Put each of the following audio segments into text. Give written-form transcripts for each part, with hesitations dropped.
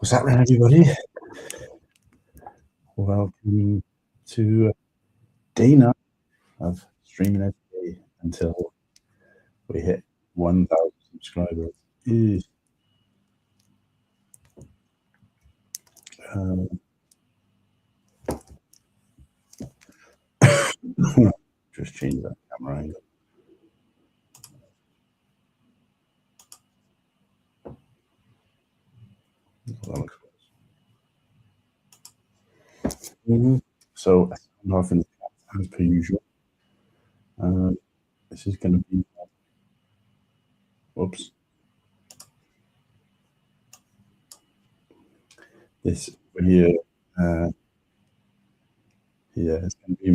What's happening, everybody? Welcome to day 9 of streaming every day until we hit 1,000 subscribers. Just change that camera angle. That looks good. So, I'm off in the chat as per usual. This is going to be. Whoops. This video here is going to be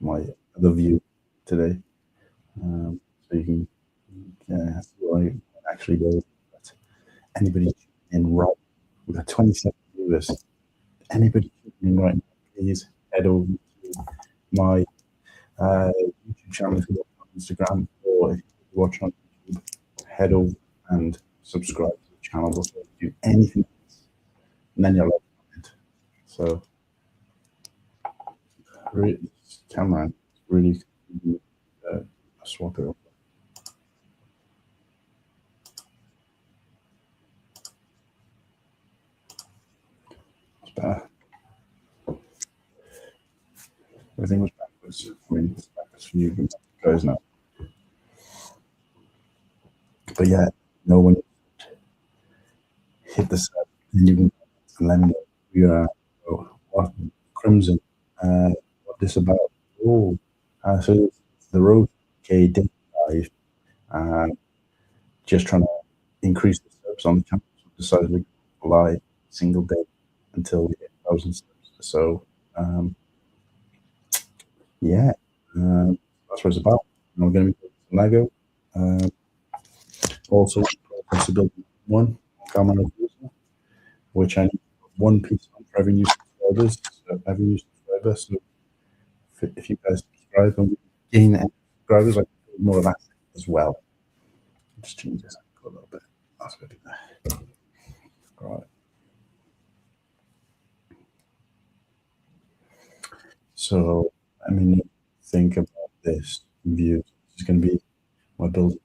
my other view today. So you can see what I actually do. But anybody in right, we've got 27 viewers. Anybody in right now, please head over to my YouTube channel if you watch on Instagram, or if you watch on YouTube, head over and subscribe to the channel before you do anything else, and then you'll like it. So, this camera is really swap it up. It's better. Everything was backwards. I mean, it's backwards for you guys now. But yeah, when you hit the sub, then you can let me know who you are. What Crimson? What this about? So it's the road K day 5. Just trying to increase the subs on the channel. So decided to go live single day until we hit 1,000 subs. So yeah, that's what it's about. And we're going to be doing some Lego. Also, to build one Calamari, which I need one piece on for every new subscribers. So if you guys subscribe and we gain any subscribers, I can do more of that as well. Just change this a little bit. That's good. All right. So let me think about this view. This is going to be my build.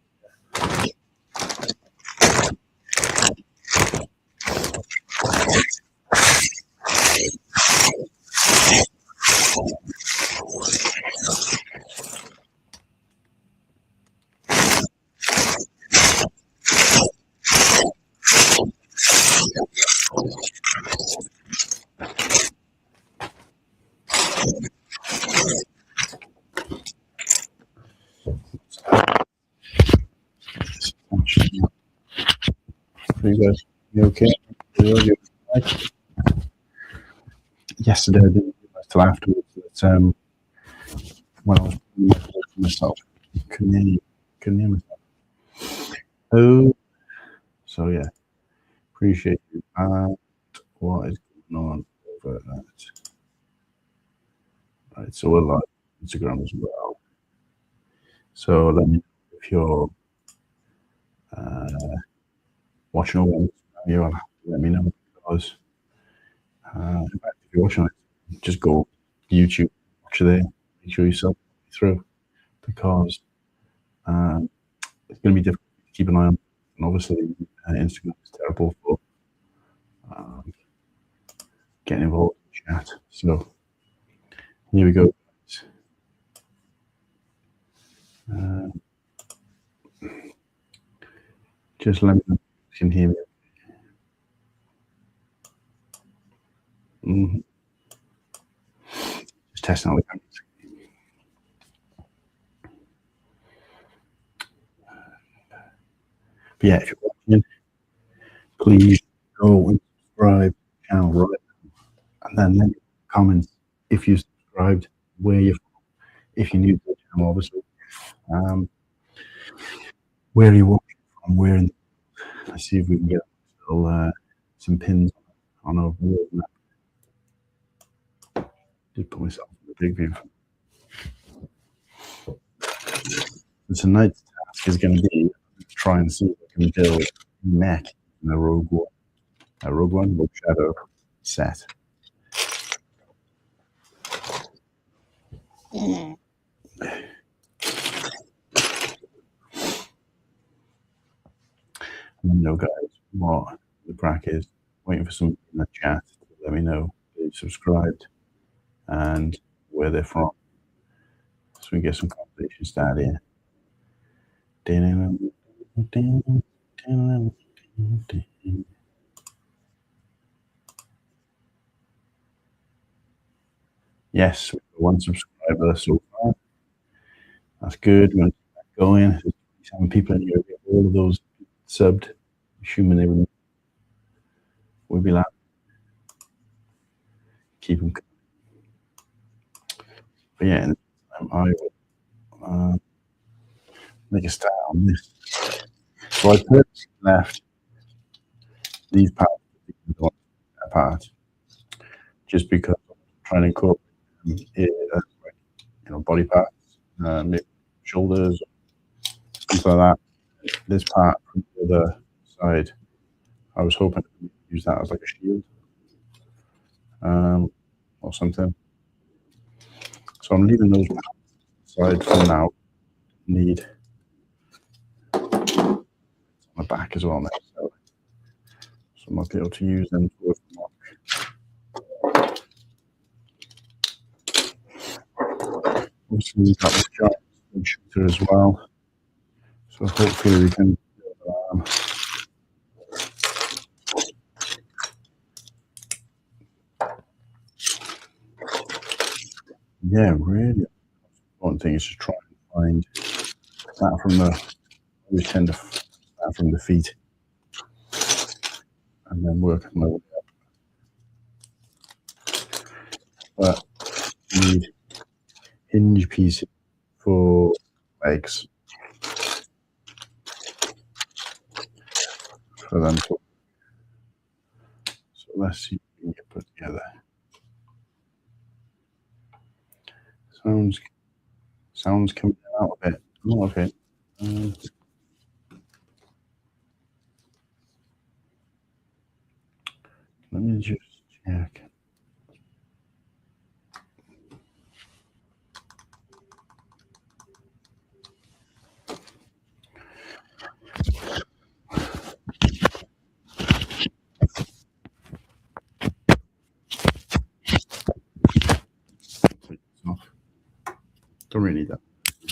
You guys, you okay? Yesterday I didn't realize till afterwards that when I was putting myself, couldn't hear myself. Oh, so yeah, appreciate you. What is going on over that? Right, so we're live on Instagram as well. So let me know if you're watching over on Instagram. You'll have to let me know, because in fact, if you're watching it, just go to YouTube, watch it there, make sure you sub through, because it's going to be difficult to keep an eye on. And obviously, Instagram is terrible for getting involved in chat. So here we go. Just let me know if you can hear me. Just testing out the cameras. But yeah, if you're watching, please go and subscribe to the channel right now, and then leave comments if you subscribed, where you're from, if you're new to the channel, obviously. Where are you watching from? Where in? Let's see if we can get some pins on our world map. Just put myself in the big view. So tonight's task is going to be to try and see if I can build a mech in a Rogue One, Rogue Shadow set. Let me know, guys, what the crack is. Waiting for somebody in the chat to let me know they subscribed and where they're from, so we get some conversation started here. Yes, we've got one subscriber so far. That's good. We're going to keep that going. There's 27 people in here. We have all of those subbed. Assuming they would be laughing. Keep them coming. But yeah, I will make a start on this. So I purposely left these parts apart just because I'm trying to incorporate body parts, maybe shoulders, things like that. This part from the other side, I was hoping to use that as like a shield or something. So I'm leaving those aside for now. Need on the back as well necessarily. So I might be able to use them for mark. Obviously we've got this giant shooter as well. So hopefully we can yeah, really important thing is to try and find that from the, I always tend to start from the feet and then work my way up. But you need hinge pieces for legs for them to. So let's see if we can get put together. Sounds coming out a bit. Oh, okay. Let me just check. Don't really need that.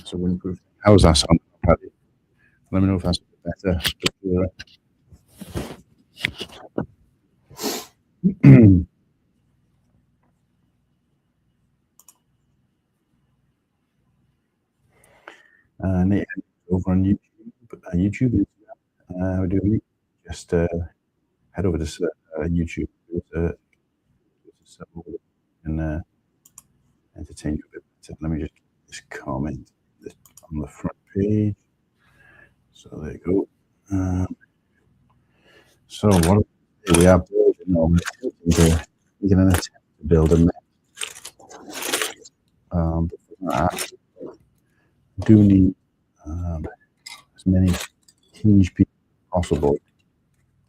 So windproof. How's that sound, Paddy? Let me know if that's better. Nate, over on YouTube, we're doing just head over to YouTube and entertain you a bit better. Let me just get this comment on the front page. So there you go. So what we are building, making an attempt to build a net. But for that, I do need as many hinge pieces as possible,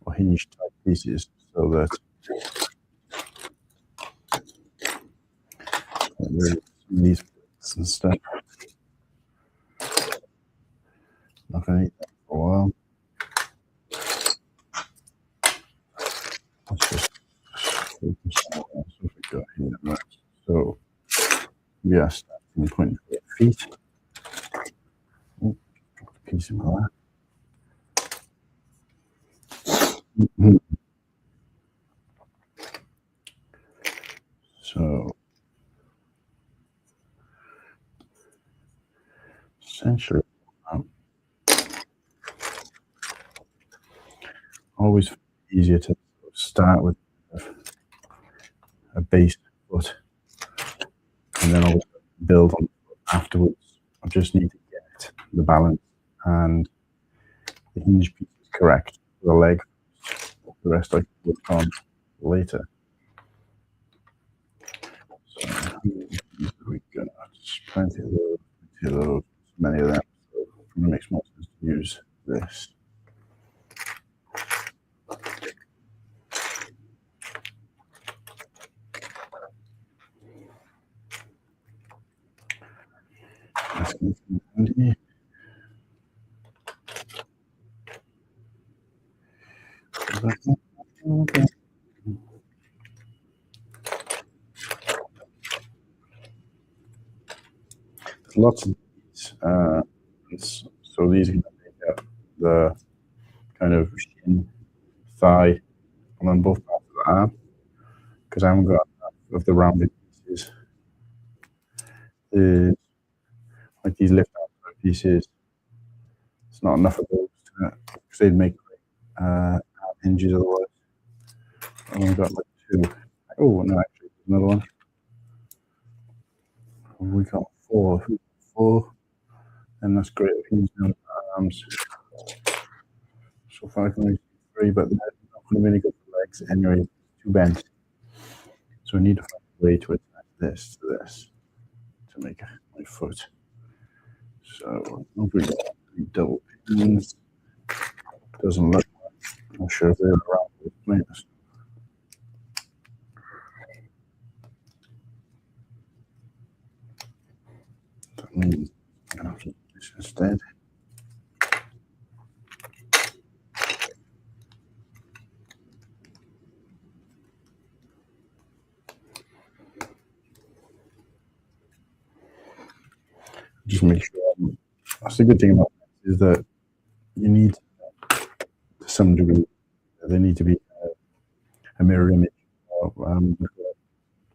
or hinge type pieces, so that these bits and stuff. Not going to eat that for a while. Let's just focus on what else we got here. Right. So we are starting point for feet. Oh, dropped a piece in my lap. So essentially, always easier to start with a base foot and then I'll build on afterwards. I just need to get the balance and the hinge piece is correct for the leg. The rest I can work on later. So we got plenty of those, many of them. So it makes more sense to use this. That's going to be handy. Okay. There's lots of these. So these are going to make up the kind of shin, thigh, and on both parts of the arm, because I haven't got enough of the rounded pieces. There's like these lift out pieces. It's not enough of those because they'd make arm hinges otherwise. I've only got like two. Oh no, actually, there's another one. We got four. Four, and that's great. We can use no arms. So far, I can only see three, but they're not going to be any good for legs anyway. Too bent. So we need to find a way to attach this to this to make my foot. So we got double pins. Doesn't look. I'm not sure if they're around with plants. That means I'm gonna have to do this instead. Just make sure. That's the good thing about this is that you need, to some degree, they need to be a mirror image of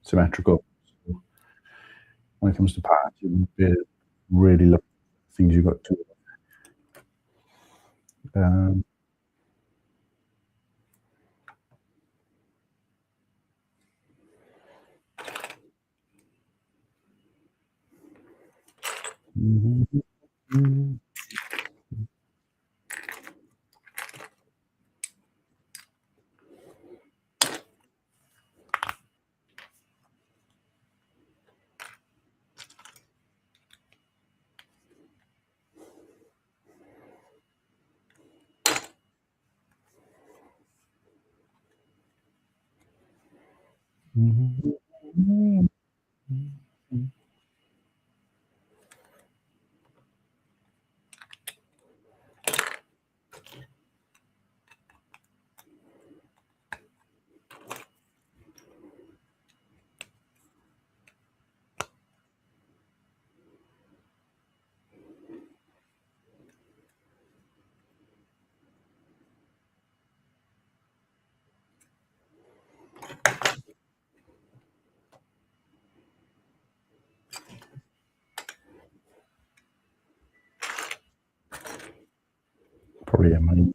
symmetrical. So when it comes to parts, you really look at things you've got to. Probably a money.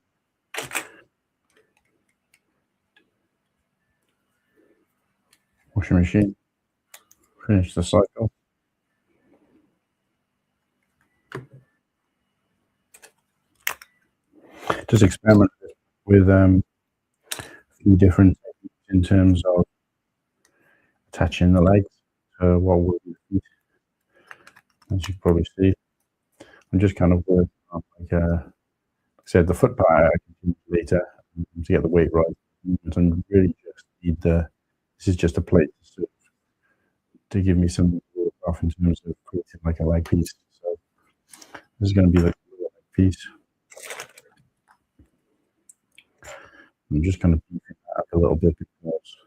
Washing machine. Finish the cycle. Just experiment with a few different techniques in terms of attaching the legs to what will be the feet. As you can probably see, I'm just kind of working on like I said, the foot part I can do later to get the weight right. And really just need this is just a plate to give me some work off in terms of creating like a leg piece. So this is going to be like a leg piece. I'm just kind of beefing that up a little bit because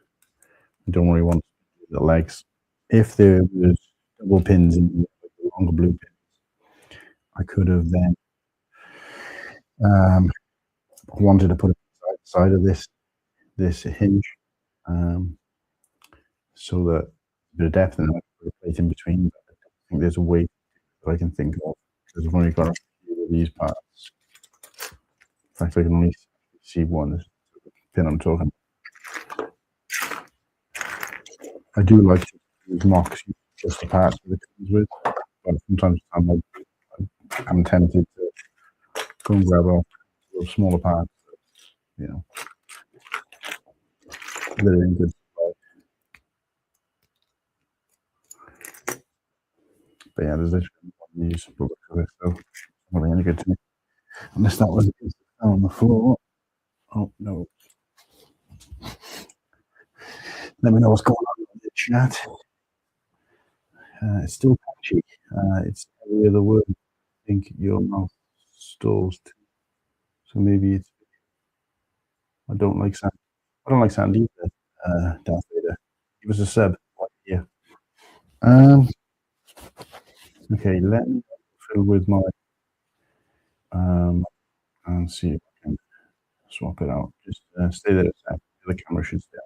I don't really want to do the legs. If there was double pins in like the longer blue pins, I could have then wanted to put it side of this hinge, so that a bit of depth and I put a plate in between. But I don't think there's a way that I can think of because I've only got a few of these parts. In fact, I can only see one pin I'm talking about. I do like to use mocks just the parts that it comes with, but sometimes I'm tempted to go and grab a smaller parts, you know, they're in good supply. But yeah, there's literally one of these books for this, so it's not really any good to me. Unless that was a piece that fell on the floor. Oh no. Let me know what's going on in the chat. It's still patchy. It's every other word. I think your mouth stalls too. So maybe it's I don't like sand. I don't like sand either, Darth Vader. He was a sub. Yeah. Um, okay, let me fill with my, um, and see if I can swap it out. Just, stay there a sec. The camera should stay on.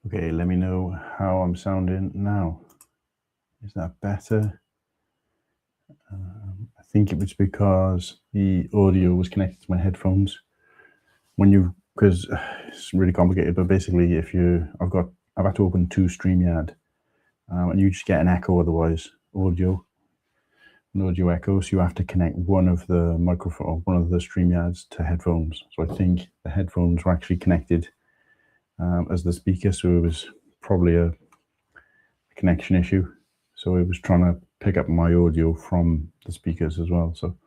Okay, let me know how I'm sounding now. Is that better? I think it was because the audio was connected to my headphones. Because it's really complicated, but basically, I've had to open two StreamYard, and you just get an echo otherwise, an audio echo. So you have to connect one of the microphone, one of the StreamYards to headphones. So I think the headphones were actually connected as the speaker, so it was probably a connection issue. So it was trying to pick up my audio from the speakers as well. So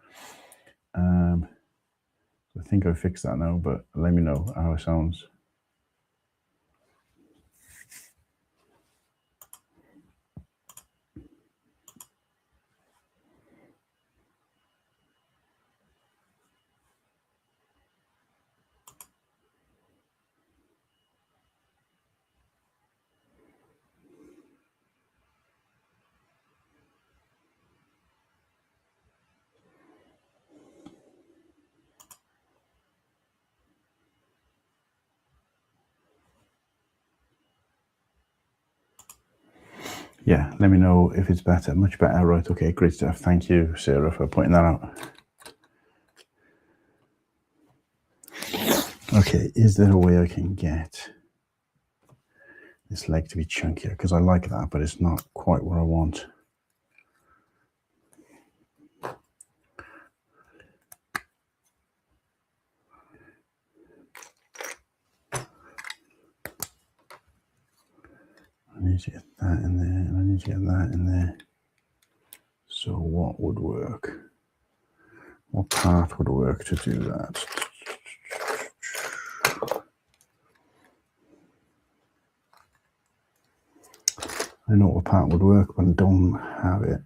I think I fixed that now, but let me know how it sounds. Yeah, let me know if it's better. Much better, right? Okay, great stuff. Thank you, Sarah, for pointing that out. Okay, is there a way I can get this leg to be chunkier? Because I like that, but it's not quite what I want. I need to get that in there, and I need to get that in there. So what would work? What part would work to do that? I know what part would work, but I don't have it.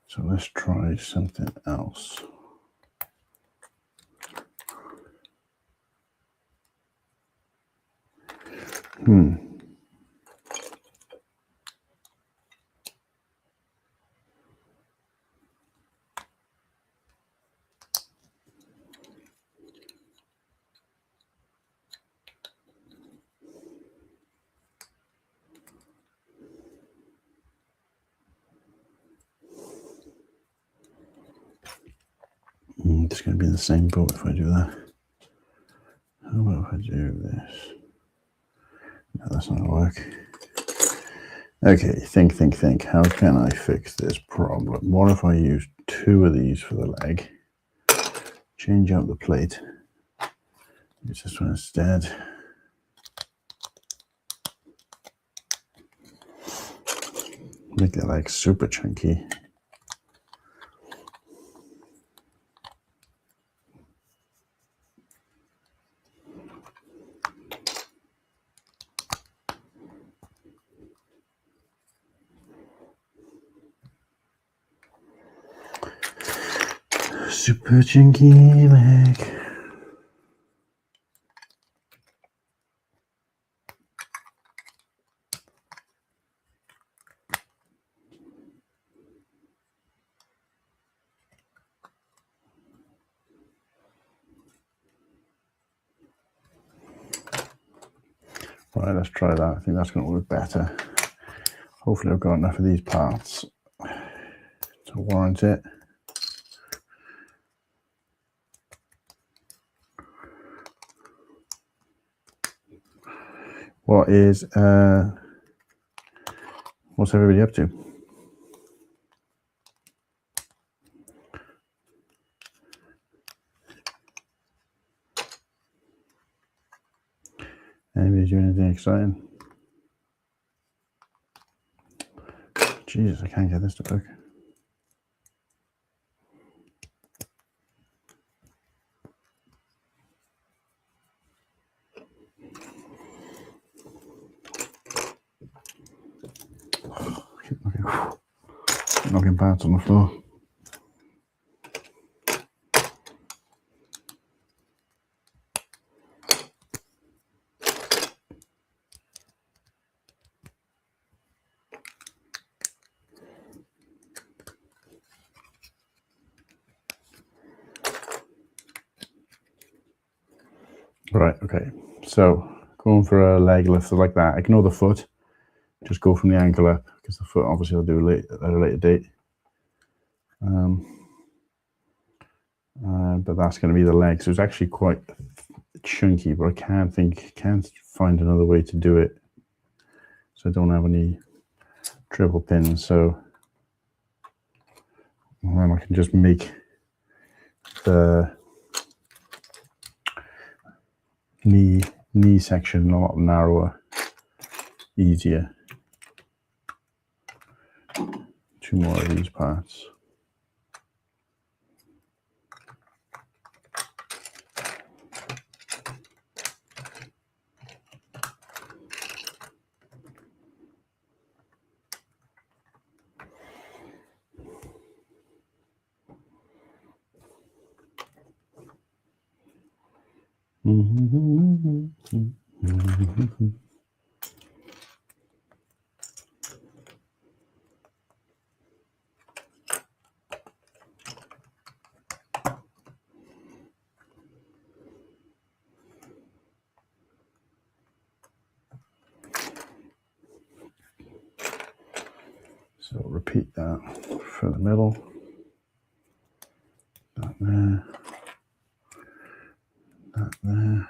So let's try something else. It's going to be in the same boat if I do that. How about if I do this? No, that's not going to work. Okay, think. How can I fix this problem? What if I use two of these for the leg? Change out the plate. Use this one instead. Make the leg super chunky. Super chunky leg. Right, let's try that. I think that's going to work better. Hopefully I've got enough of these parts to warrant it. What's everybody up to? Anybody doing anything exciting? Jesus, I can't get this to work. Keep knocking parts on the floor. Right, okay. So going for a leg lift like that, ignore the foot. Just go from the ankle up, because the foot obviously I'll do at a later date. But that's going to be the leg. So it's actually quite chunky, but I can't find another way to do it. So I don't have any triple pins. So then I can just make the knee section a lot narrower, easier. 2 more of these parts. So repeat that for the middle. That there. That there.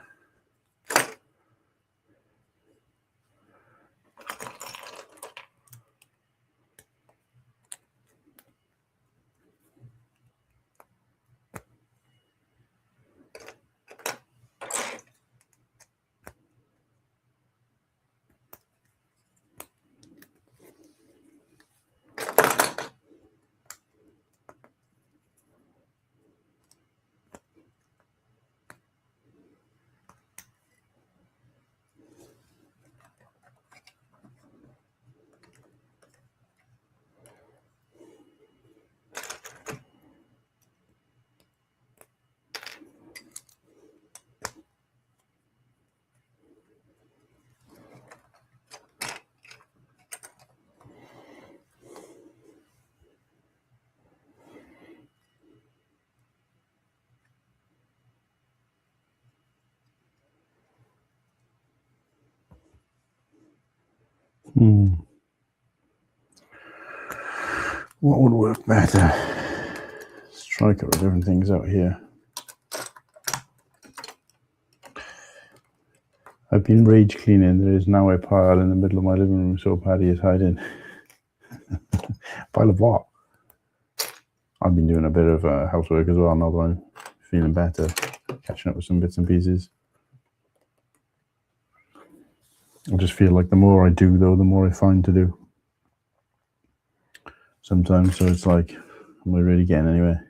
What would work better? Let's try a couple of different things out here. I've been rage cleaning. There is now a pile in the middle of my living room, so Paddy is hiding. Pile of what? I've been doing a bit of housework as well, now that I'm feeling better, catching up with some bits and pieces. I just feel like the more I do, though, the more I find to do. Sometimes, so it's like, am I really getting anywhere?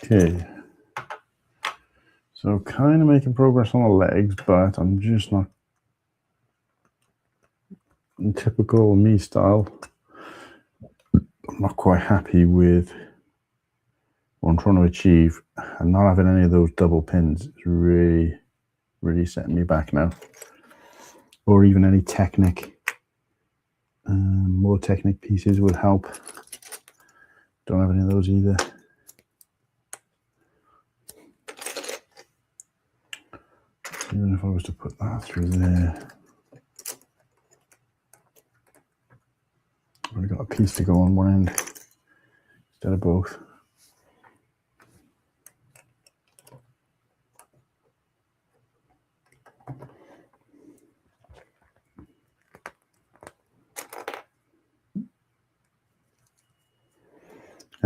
Okay, so kind of making progress on the legs, but I'm just not in typical me style, I'm not quite happy with what I'm trying to achieve, and not having any of those double pins is really setting me back now. Or even any Technic. More Technic pieces would help. Don't have any of those either. Even if I was to put that through there, I've already got a piece to go on one end instead of both.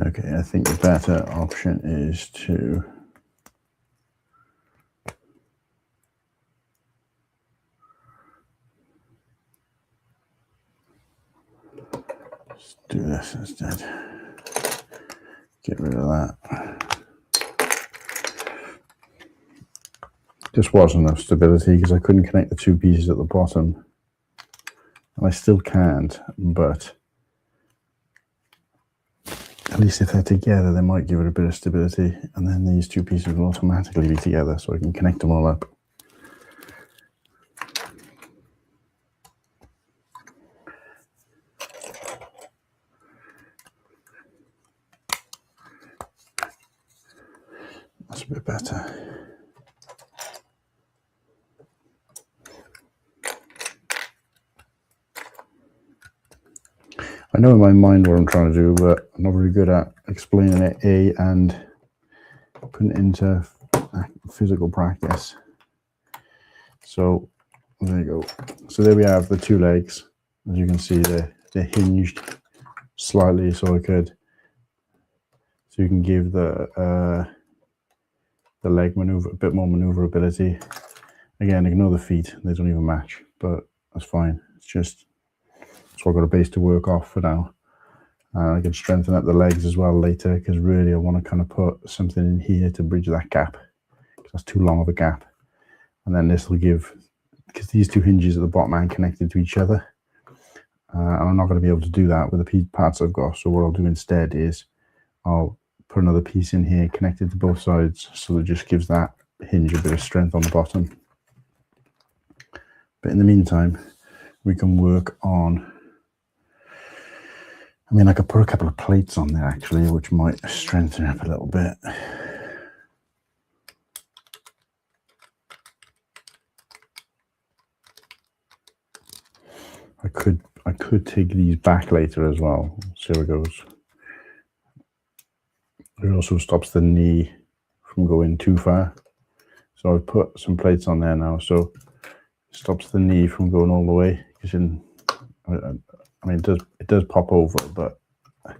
Okay, I think the better option is to do this instead. Get rid of that. Just wasn't enough stability because I couldn't connect the two pieces at the bottom. And I still can't, but at least if they're together, they might give it a bit of stability. And then these two pieces will automatically be together, so I can connect them all up. That's a bit better. I know in my mind what I'm trying to do, but I'm not really good at explaining it, and putting it into physical practice. So there you go. So there we have the two legs. As you can see, they're hinged slightly, so you can give the leg maneuver a bit more maneuverability. Again, ignore the feet; they don't even match, but that's fine. It's just so I've got a base to work off for now. I can strengthen up the legs as well later, because really I want to kind of put something in here to bridge that gap, because that's too long of a gap. And then this will give, because these two hinges at the bottom aren't connected to each other, and I'm not going to be able to do that with the parts I've got. So what I'll do instead is I'll put another piece in here connected to both sides, so that just gives that hinge a bit of strength on the bottom. But in the meantime, we can work on, I mean, I could put a couple of plates on there actually, which might strengthen it up a little bit. I could take these back later as well. See how it goes. It also stops the knee from going too far. So I've put some plates on there now, so it stops the knee from going all the way. I mean, it does pop over, but in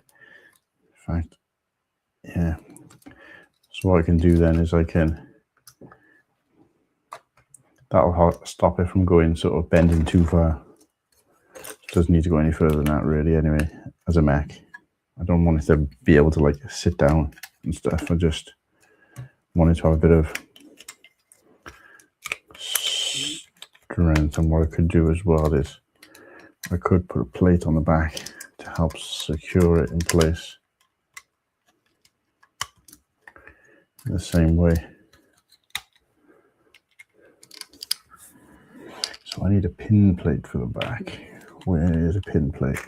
fact, yeah. So what I can do then is that'll stop it from going sort of bending too far. It doesn't need to go any further than that really anyway, as a mech. I don't want it to be able to like sit down and stuff. I just want it to have a bit of strength. And what I could do as well is I could put a plate on the back to help secure it in place in the same way. So I need a pin plate for the back. Where is a pin plate?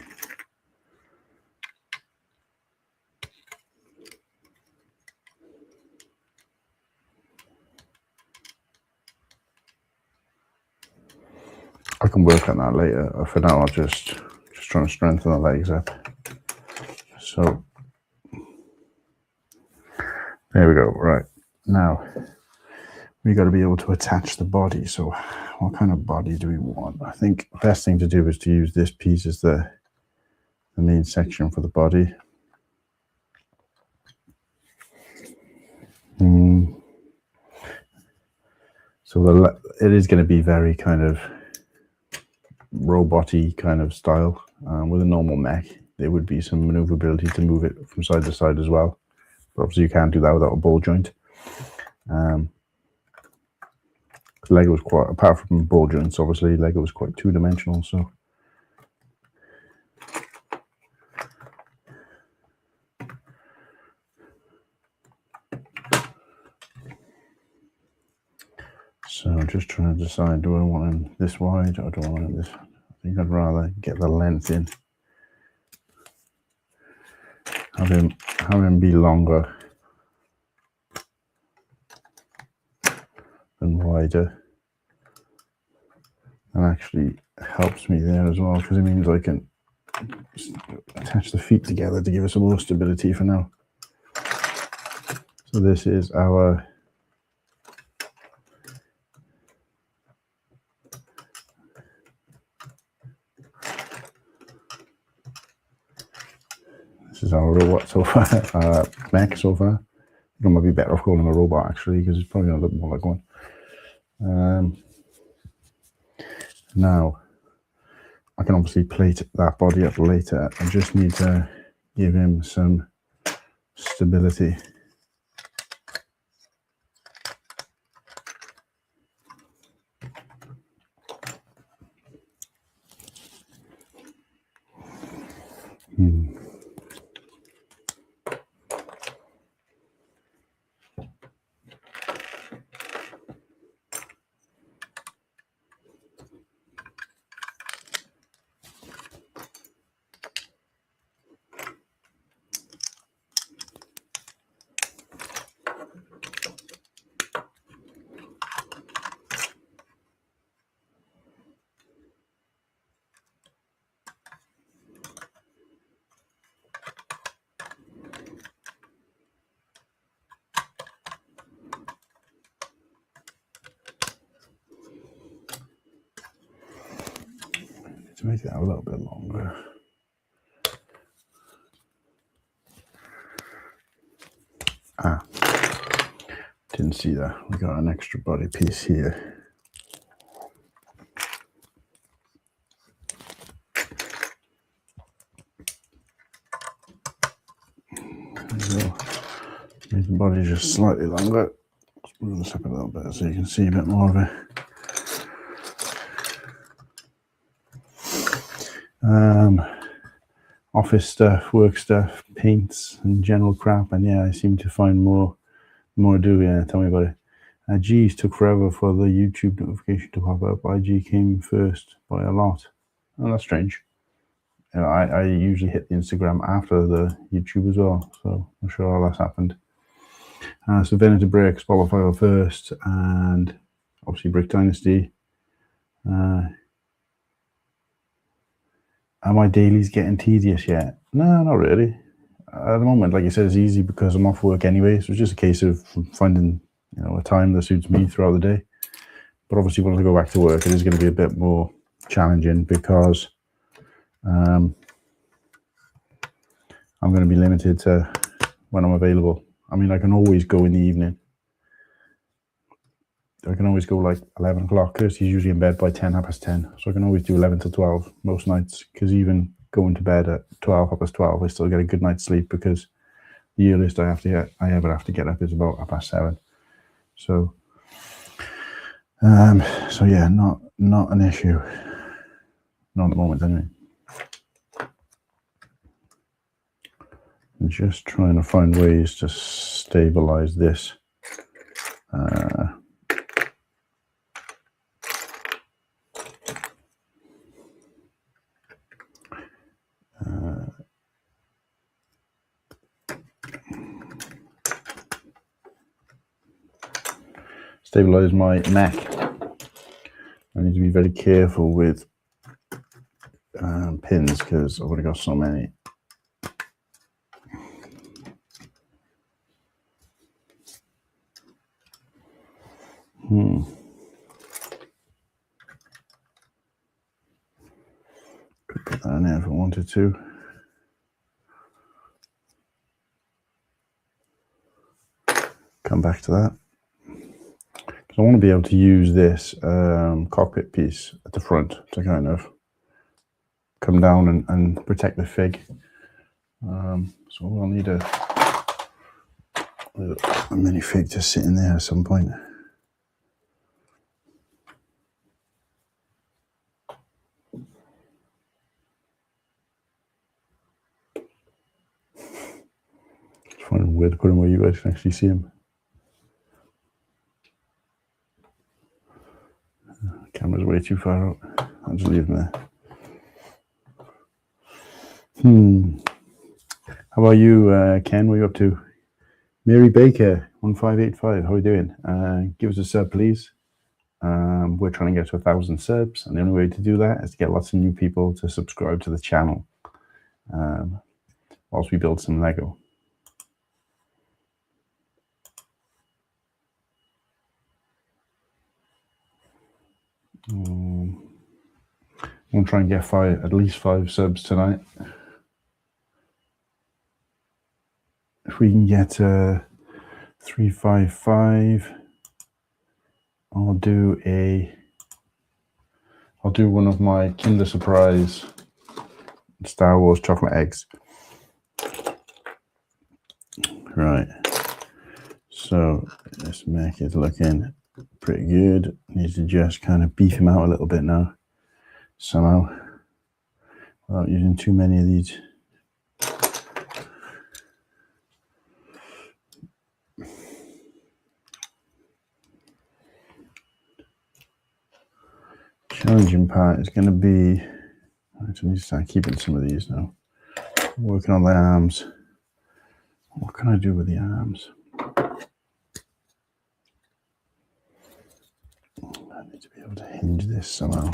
I can work on that later. For now, I'll just trying to strengthen the legs up. So there we go. Right, now we got to be able to attach the body. So what kind of body do we want? I think the best thing to do is to use this piece as the main section for the body. So it is going to be very kind of robot-y kind of style. With a normal mech, there would be some maneuverability to move it from side to side as well. But obviously you can't do that without a ball joint. Lego was quite, apart from ball joints, obviously Lego was quite two-dimensional, so just trying to decide, do I want him this wide or do I want him this? I think I'd rather get the length in. Have him be longer than wider. And actually helps me there as well, because it means I can attach the feet together to give us some more stability for now. So this is our robot so far, mech so far. I might be better off calling him a robot actually, because it's probably going to look more like one. Now, I can obviously plate that body up later. I just need to give him some stability. To make that a little bit longer. Didn't see that. We got an extra body piece here. So make the body just slightly longer. Let's move this up a little bit so you can see a bit more of it. Office stuff, work stuff, paints and general crap, and yeah, I seem to find more do. Yeah, tell me about it. G's took forever for the YouTube notification to pop up. IG came first by a lot. Oh, that's strange. You know, I usually hit the Instagram after the YouTube as well, so I'm sure how that's happened. So Venator Break, Spotify first, and obviously Brick Dynasty. Are my dailies getting tedious yet? No, not really. At the moment, like I said, it's easy because I'm off work anyway, so it's just a case of finding, you know, a time that suits me throughout the day. But obviously, when I go back to work, it is going to be a bit more challenging because I'm going to be limited to when I'm available. I mean, I can always go in the evening. I can always go like 11 o'clock. Kirsty's usually in bed by 10, half past 10. So I can always do 11 till 12 most nights, because even going to bed at 12, half past 12, I still get a good night's sleep, because the earliest I ever have to get up is about half past 7. So, so yeah, not an issue. Not at the moment, anyway. I'm just trying to find ways to stabilize this. Stabilize my neck. I need to be very careful with pins, because I've already got so many. Could put that in there if I wanted to. Come back to that. Because I want to be able to use this cockpit piece at the front to kind of come down and protect the fig. So we'll need a mini fig to sit in there at some point. Just finding where to put him where you guys can actually see him. Camera's way too far out. I'll just leave them there. How about you, Ken? What are you up to? Mary Baker, 1585. How are you doing? Give us a sub, please. We're trying to get to 1,000 subs, and the only way to do that is to get lots of new people to subscribe to the channel whilst we build some Lego. I'm going to try and get at least 5 subs tonight. If we can get 355, I'll do one of my Kinder Surprise Star Wars chocolate eggs. Right. So let's make it looking pretty good. Need to just kind of beef him out a little bit now, somehow, without using too many of these. Challenging part is going to be, I need to start keeping some of these now. Working on the arms. What can I do with the arms? I need to be able to hinge this somehow.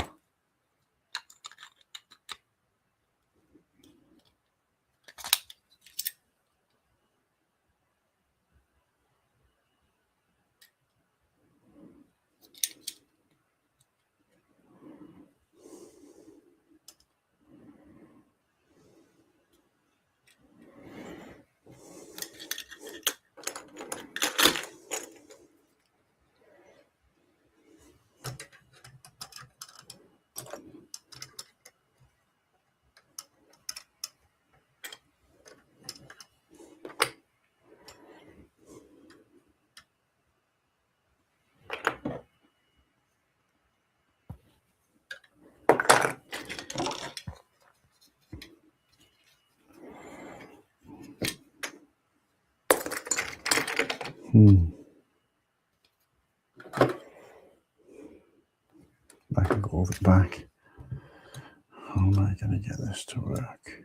Back and go over the back. How am I going to get this to work?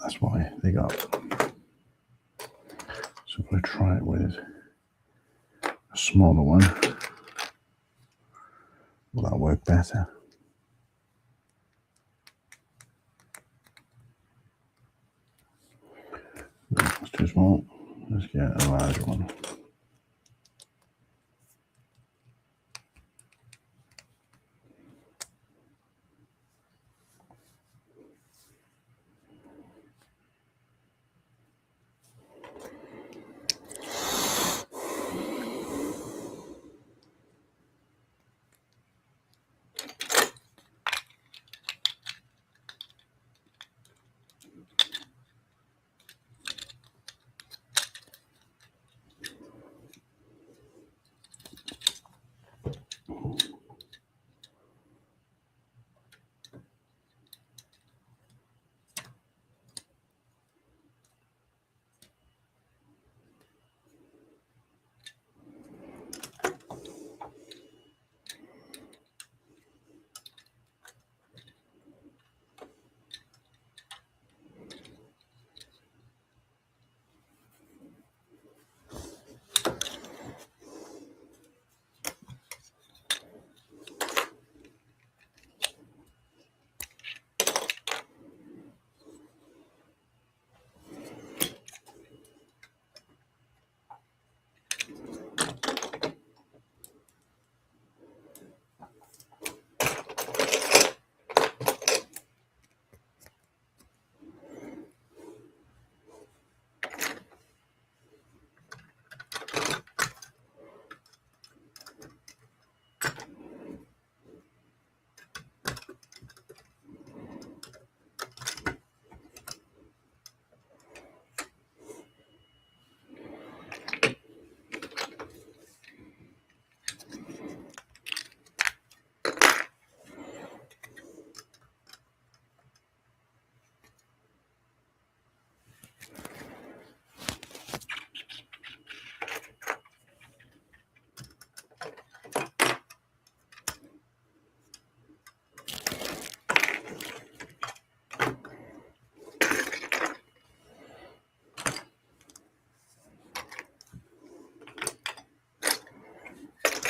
That's why they got. So if I try it with a smaller one, will that work better? That's too small. Let's get a larger one.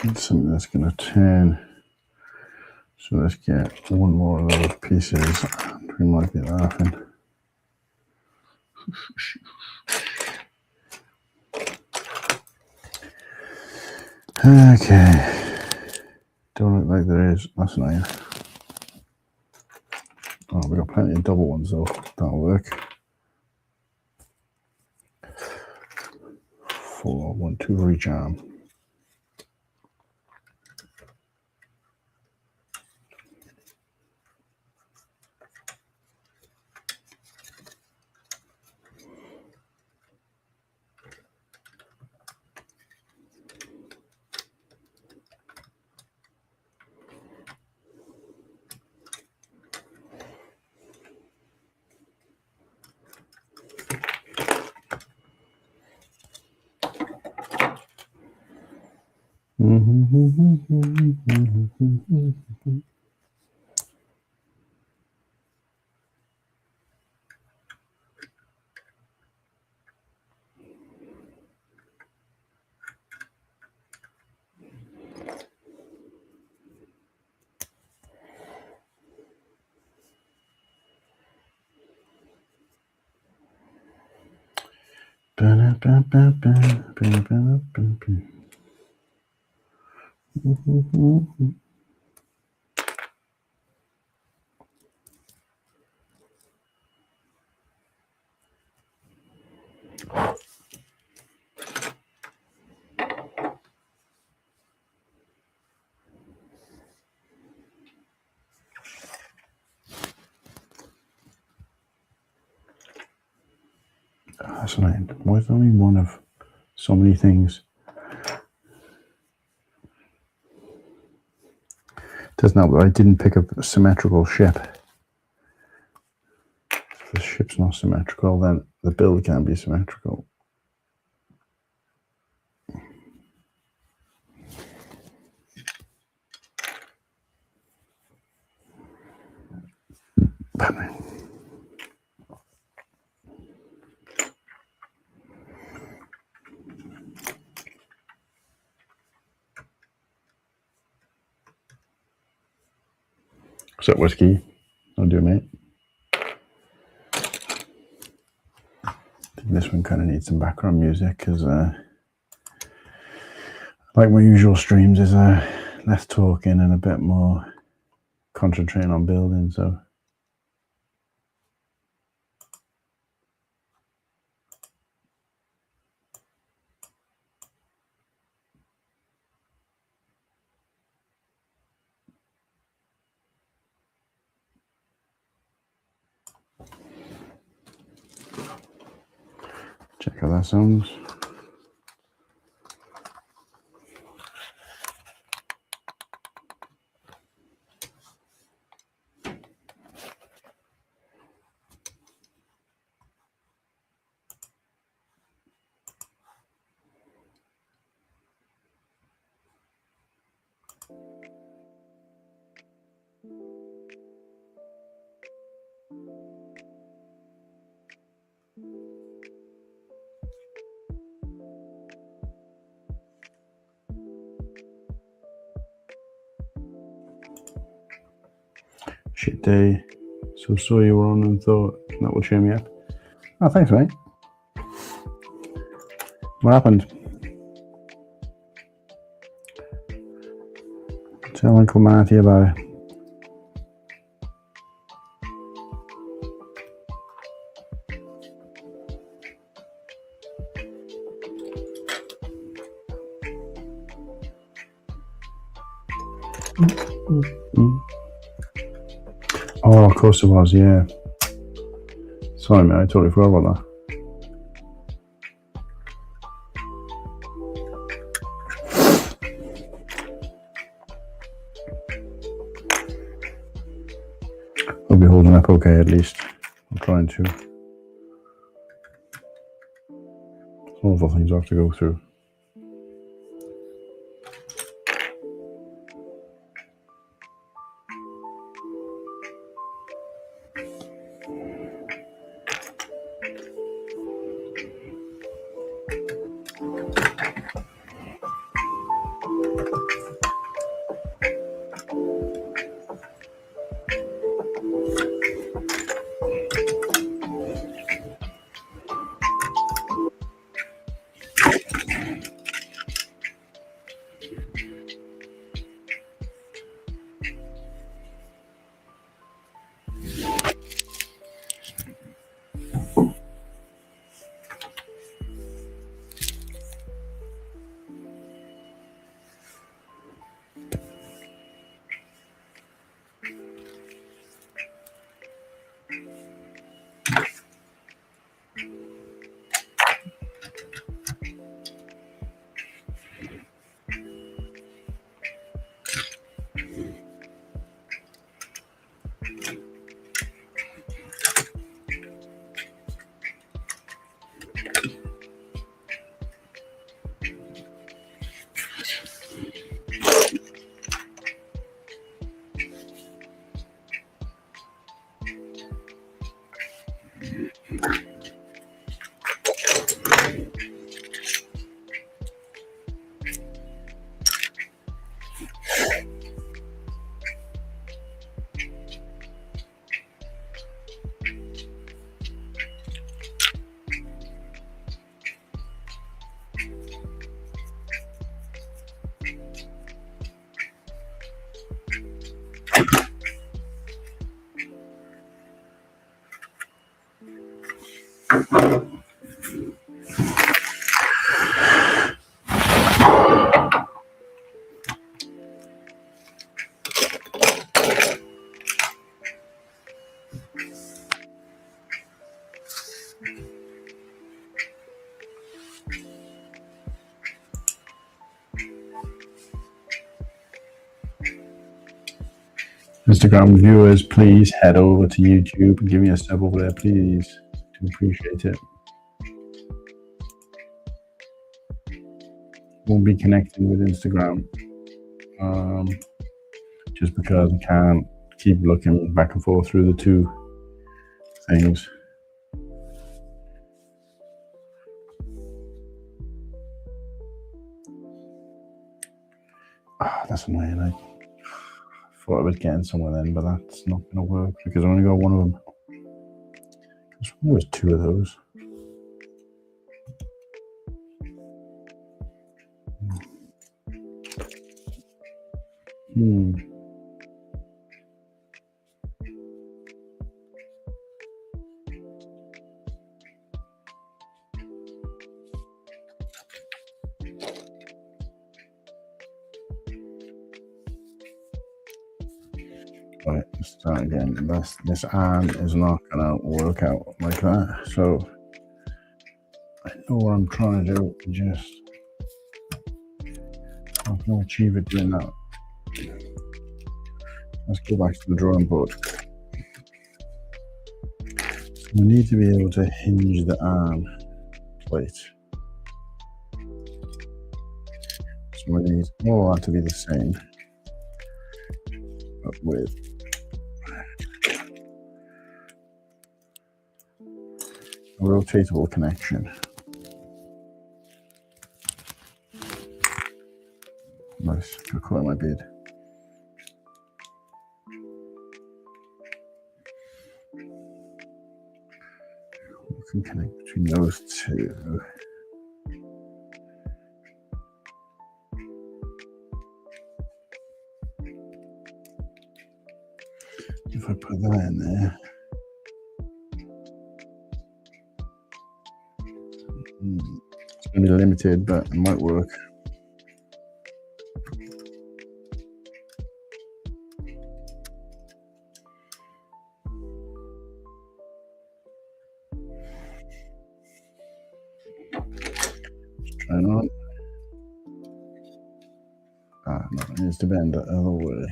Something that's going to turn. So let's get one more of those pieces. We might be laughing. Okay. Don't look like there is. That's nice. Oh, we got plenty of double ones though. That'll work. 4, 1, 2 for each arm. Fascinating. Why is there only one of so many things? Doesn't help that I didn't pick up a symmetrical ship. If the ship's not symmetrical, then the build can't be symmetrical. What's up, Whiskey? I'll do, mate. I think this one kind of needs some background music because, like my usual streams, is less talking and a bit more concentrating on building. So. Check how that sounds. Shit day. So saw you were on and thought that would cheer me up. Oh, thanks, mate. What happened? Tell Uncle Marty about it. Oh, of course it was, yeah. Sorry, mate, I totally forgot about that. I'll be holding up okay, at least. I'm trying to. Awful things I have to go through. Instagram viewers, please head over to YouTube and give me a sub over there, please. Do appreciate it. Won't be connecting with Instagram just because I can't keep looking back and forth through the two things. That's annoying. I thought I was getting somewhere then, but that's not going to work because I only got one of them. There was two of those. Right, let's start again. This arm is not gonna work out like that. So I know what I'm trying to do. Just I'm gonna achieve it doing that. Let's go back to the drawing board. So we need to be able to hinge the arm plate. So we need all that to be the same, but with a rotatable connection. Nice, got caught in my beard. We can connect between those two. If I put that in there, it's going to be limited, but it might work. Try it on. No, it needs to bend the other way.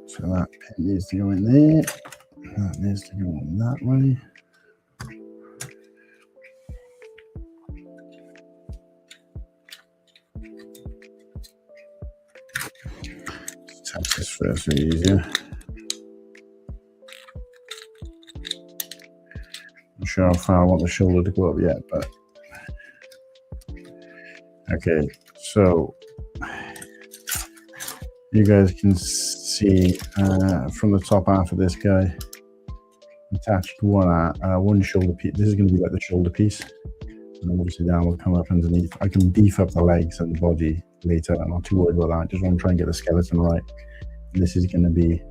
So that pin needs to go in there. That needs to go in that way. Let's test this first, really easier. Not sure how far I want the shoulder to go up yet, but okay. So you guys can see from the top half of this guy attached to one shoulder piece. This is going to be like the shoulder piece, and obviously the arm will come up underneath. I can beef up the legs and the body later. I'm not too worried about that. I just want to try and get the skeleton right. And this is going to be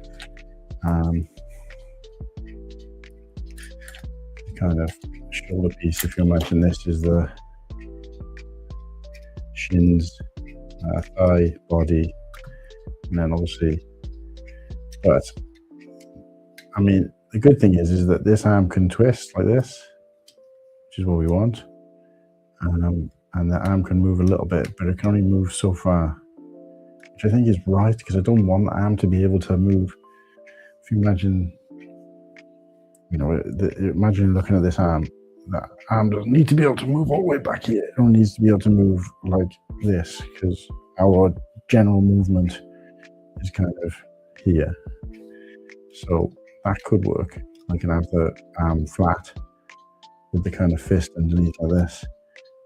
kind of shoulder piece. If you imagine this is the shins, thigh, body, and then obviously, but I mean, the good thing is that this arm can twist like this, which is what we want, and the arm can move a little bit, but it can only move so far, which I think is right, because I don't want the arm to be able to move. If you imagine, you know, imagine looking at this arm, that arm doesn't need to be able to move all the way back here. It only needs to be able to move like this, because our general movement is kind of here. So that could work. I can have the arm flat with the kind of fist underneath like this,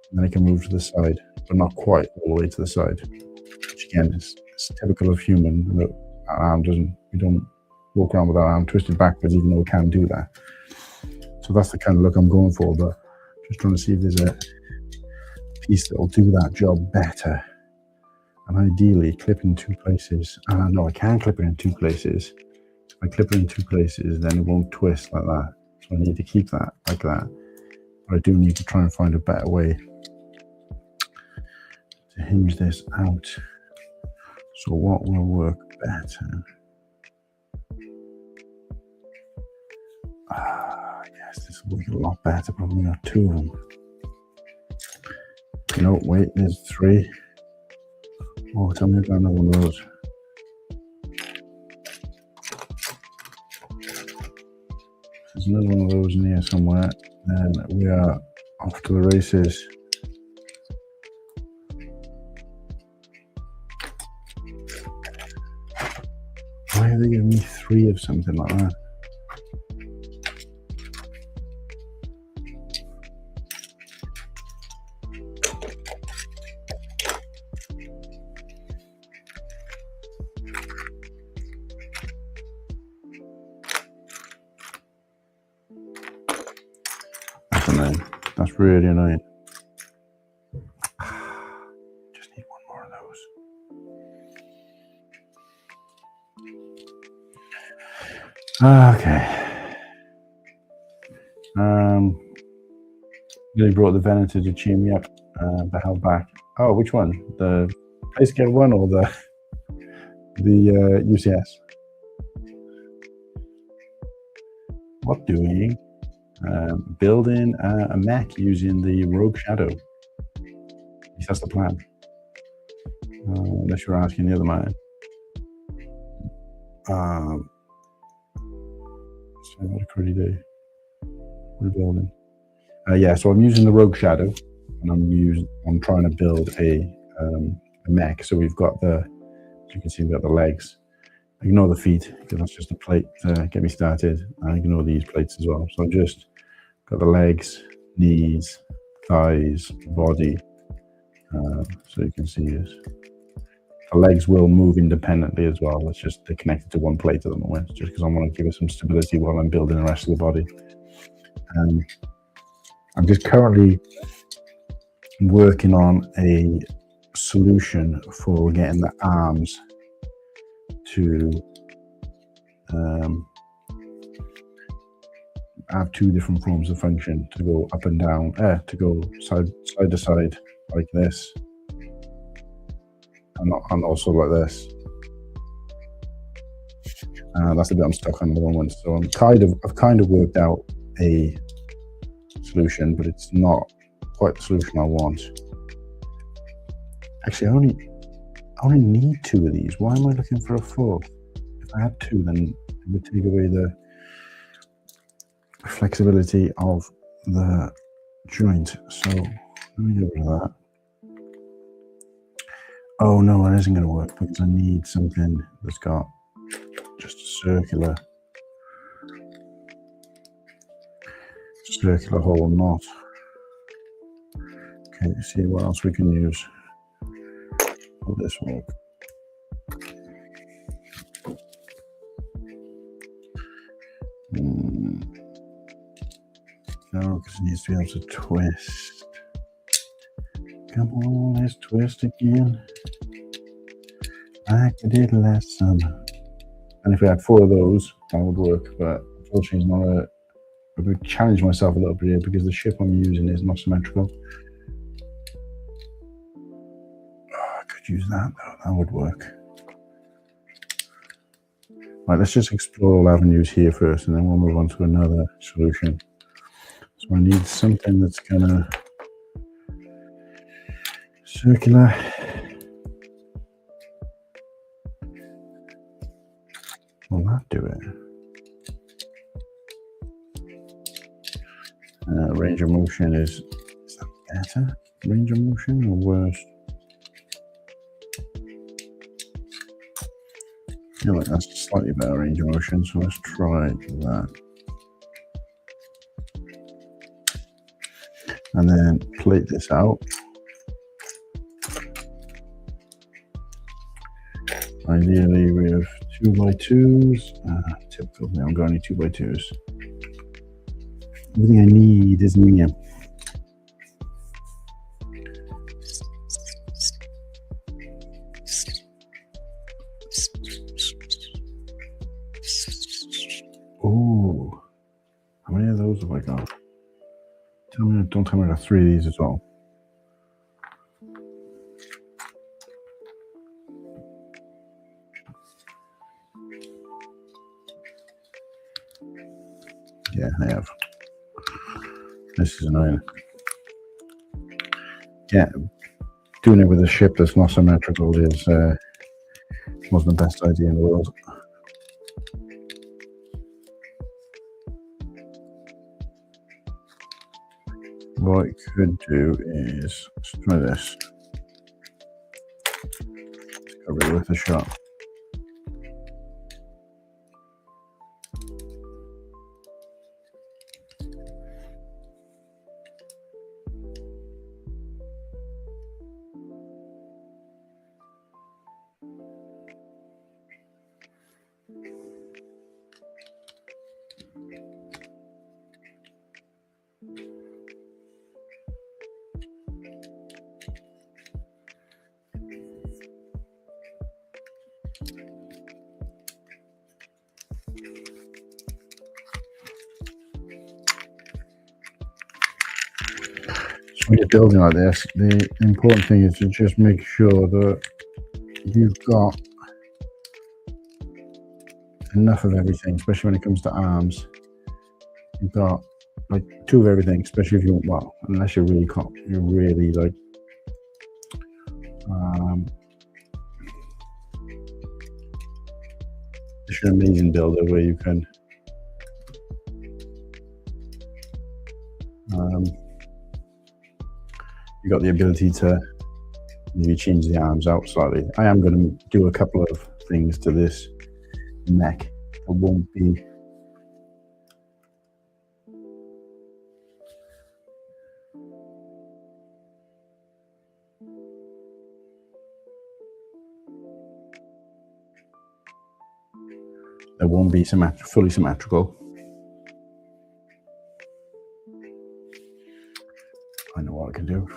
and then I can move to the side, but not quite all the way to the side. Which again is typical of human. That our arm doesn't. We don't walk around with our arm twisted backwards, even though we can do that. So that's the kind of look I'm going for. But just trying to see if there's a piece that will do that job better. And ideally, clip in two places. No, I can clip it in two places. If I clip it in two places, then it won't twist like that. So I need to keep that like that. But I do need to try and find a better way to hinge this out. So what will work better? Yes, this will work a lot better, but we got two of them. No, wait, there's three. Oh, tell me about another one of those. There's another one of those in here somewhere, and we are off to the races. Why are they giving me three of something like that? That's annoying. That's really annoying. Just need one more of those. Okay. Really brought the Venator to cheer me up, but held back. Oh, which one? The Place Scale one or the UCS? What doing? Building a mech using the Rogue Shadow. At least that's the plan. Unless you're asking the other man. So what a pretty day. Rebuilding. Yeah, so I'm using the Rogue Shadow, and I'm trying to build a mech. So we've got as you can see, we've got the legs. Ignore the feet because that's just a plate to get me started. I ignore these plates as well. So I've just got the legs, knees, thighs, body. So you can see this. The legs will move independently as well. It's just they're connected to one plate at the moment, just because I want to give it some stability while I'm building the rest of the body. I'm just currently working on a solution for getting the arms to have two different forms of function, to go up and down, to go side to side like this, and also like this. That's the bit I'm stuck on at the moment. So I've kind of worked out a solution, but it's not quite the solution I want. Actually, I only need two of these. Why am I looking for a fourth? If I had two, then it would take away the flexibility of the joint. So let me get rid of that. Oh no, it isn't going to work because I need something that's got just a circular hole knot. Okay, see what else we can use. Will this work? No, because it needs to be able to twist. Come on, let's twist again. Like I did last summer. And if we had four of those, that would work. But unfortunately, it's not I would challenge myself a little bit here because the ship I'm using is not symmetrical. Oh, I could use that though, that would work. Right, let's just explore all avenues here first and then we'll move on to another solution. So I need something that's gonna circular. Will that do it? Range of motion is that better? Range of motion or worse? I feel like that's slightly better range of motion, so let's try that. and then plate this out. Ideally with 2x2s. Typical, I'm going only 2x2s. Everything I need is medium. Oh, how many of those have I got? Don't tell me I got 3 of these as well. Yeah, I have. This is annoying. Yeah, doing it with a ship that's not symmetrical is wasn't the best idea in the world. What I could do is try this. Let's cover it with a shot. When you're building like this, the important thing is to just make sure that you've got enough of everything, especially when it comes to arms. You've got like 2 of everything, especially if you want, well, unless you're really like it's an amazing builder where you can you got the ability to maybe change the arms out slightly. I am going to do a couple of things to this neck. It won't be fully symmetrical. I know what I can do.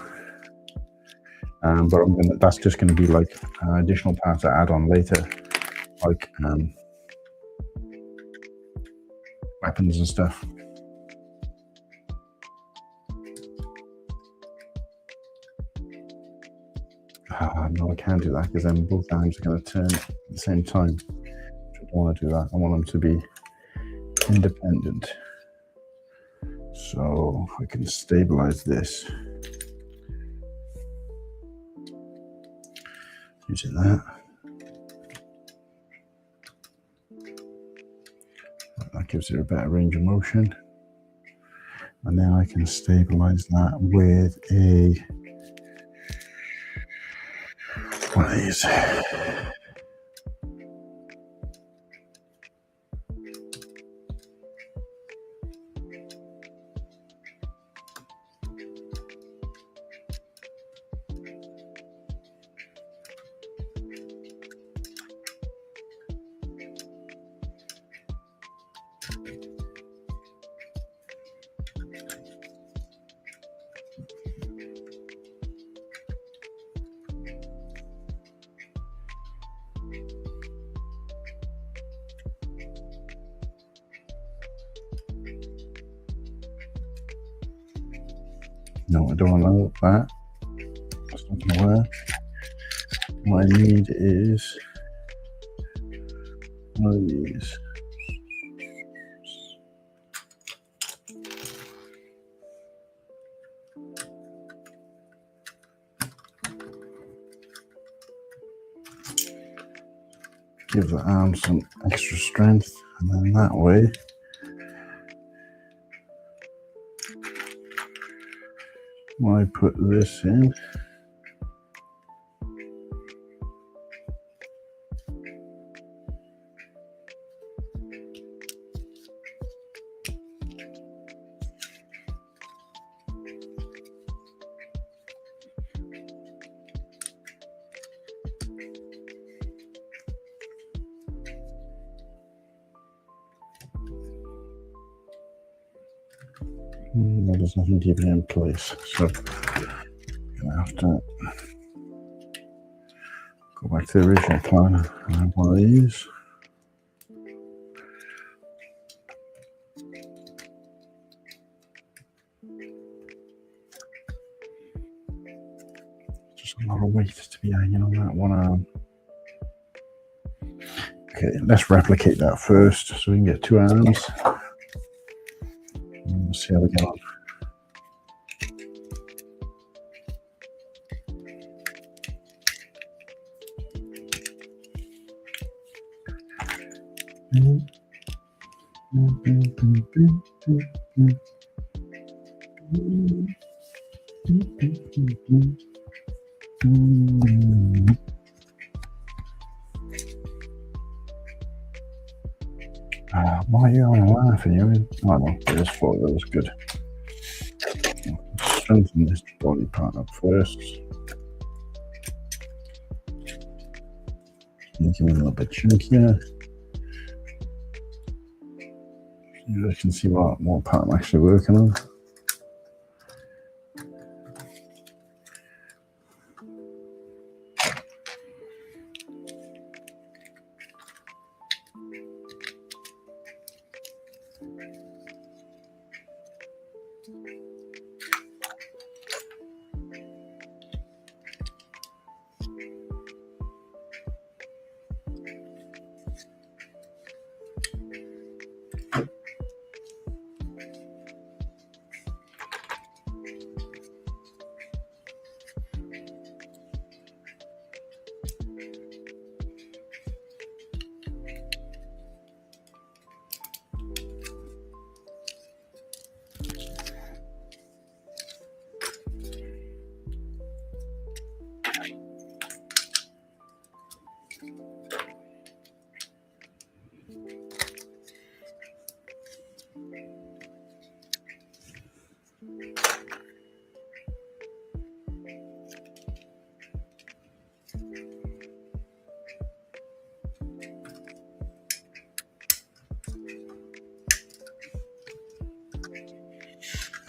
But that's just going to be like an additional part to add on later, like weapons and stuff. No, I can't do that because then both arms are going to turn at the same time. I don't want to do that. I want them to be independent. So I can stabilize this using that. That gives it a better range of motion. And then I can stabilize that with one of these. No, I don't want that. That's not going to work. What I need is one of these. Give the arm some extra strength, and then that way when I put this in, There's nothing keeping it in place, so I'm gonna have to go back to the original plan and have one of these. Just a lot of weight to be hanging on that one arm. Okay, let's replicate that first so we can get 2 arms. And we'll see how we get on. Why are you only laughing? Oh no, I just thought that was good. Strengthen this body part up first. Make him a little bit chunkier. You guys can see what part I'm actually working on.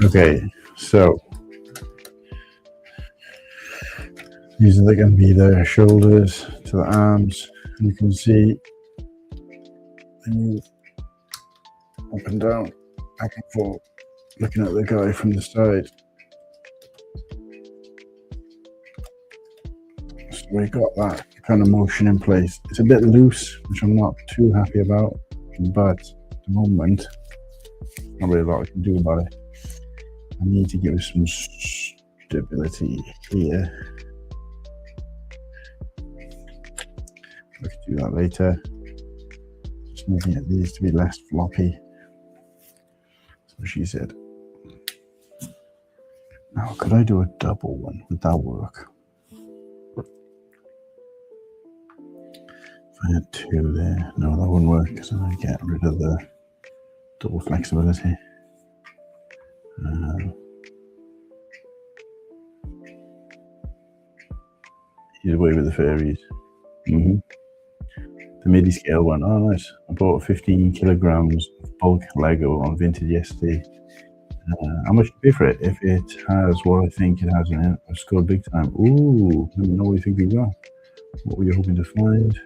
Okay, so these are going to be the shoulders to the arms, and you can see they move up and down, back and forth, looking at the guy from the side. So we got that kind of motion in place. It's a bit loose, which I'm not too happy about, but at the moment, not really a lot I can do about it. I need to give it some stability here. I can do that later. Just moving at these to be less floppy. So she said. Now, could I do a double one? Would that work? If I had 2 there, no, that wouldn't work because then I'd get rid of the double flexibility. He's away with the fairies. The MIDI scale one. Oh, nice. I bought 15 kilograms of bulk Lego on Vinted yesterday. How much do you pay for it? If it has what I think it has in it, I've scored big time. Ooh, let me know what you think we got. What were you hoping to find?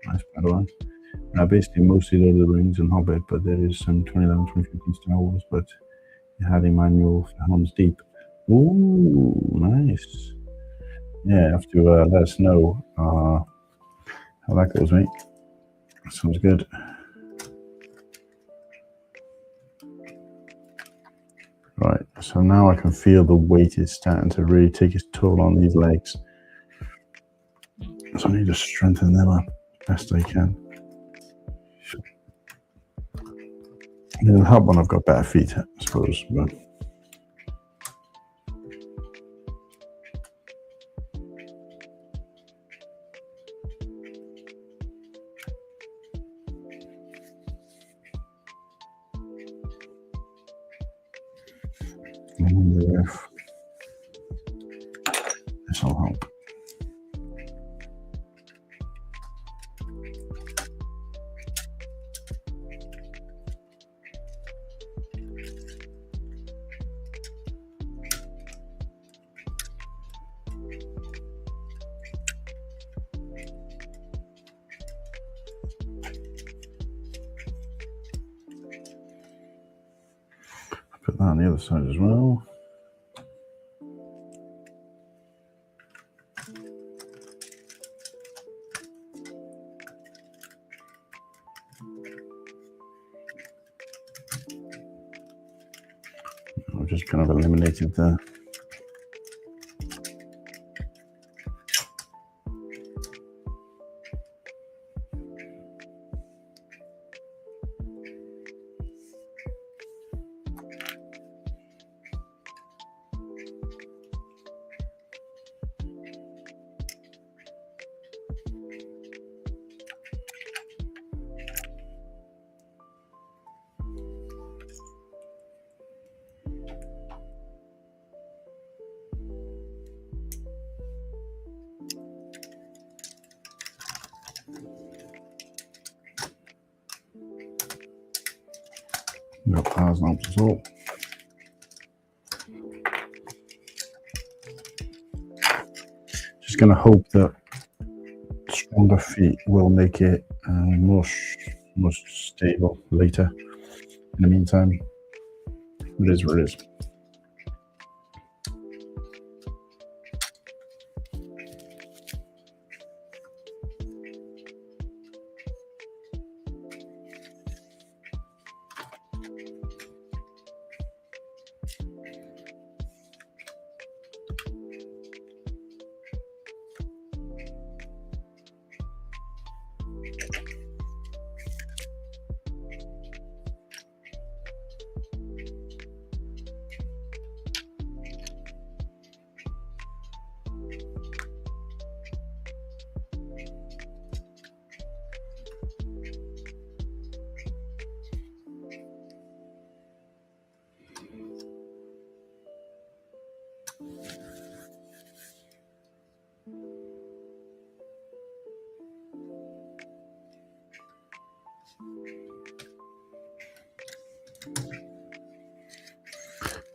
Nice, by the way. Basically, mostly Lord of the Rings and Hobbit, but there is some 2011, 2015 Star Wars, but it had a manual for Helm's Deep. Ooh, nice. Yeah, have to let us know how that goes, mate. Sounds good. Right, so now I can feel the weight is starting to really take its toll on these legs. So I need to strengthen them up best I can. It'll help when I've got better feet, I suppose, but I wonder if this will help. Put that on the other side as well. I've just kind of eliminated the powers knobs as well. Just going to hope that stronger feet will make it more stable later. In the meantime, it is what it is.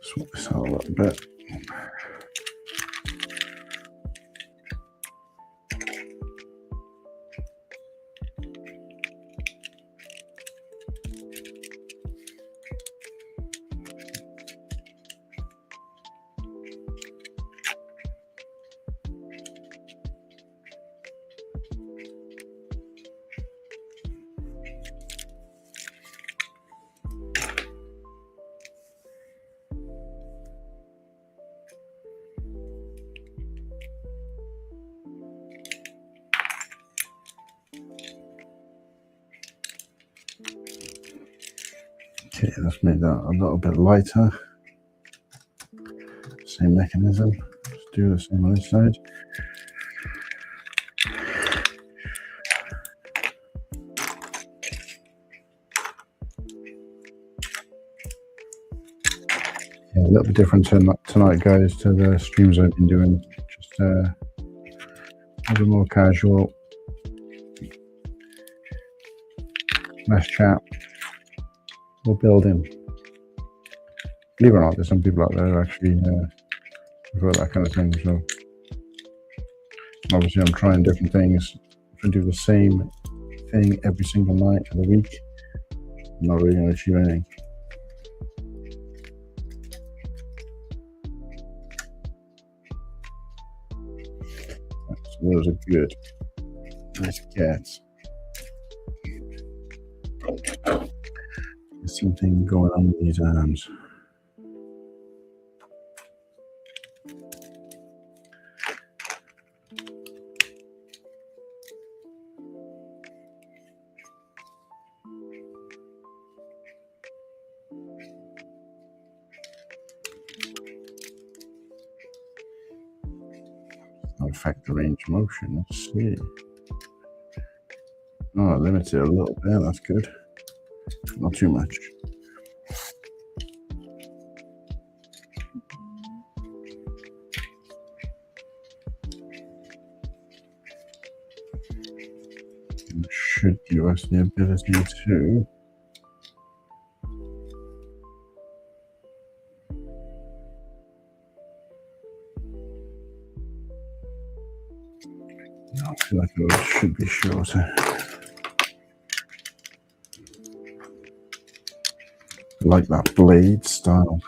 Swap this out a little bit. Okay, let's make that a little bit lighter. Same mechanism. Let's do the same on this side. Yeah, a little bit different tonight, guys, to the streams I've been doing. Just a little more casual, less chat. We're building. Believe it or not, there's some people out there who actually prefer that kind of thing. So obviously, I'm trying different things. If I do the same thing every single night of the week, I'm not really going to achieve anything. So those are good. Nice cats. There's something going on with these arms. Affect the range of motion. Let's see. Oh, limited a little bit. That's good. Not too much. It should give us the ability to I feel like it should be shorter. like that blade style.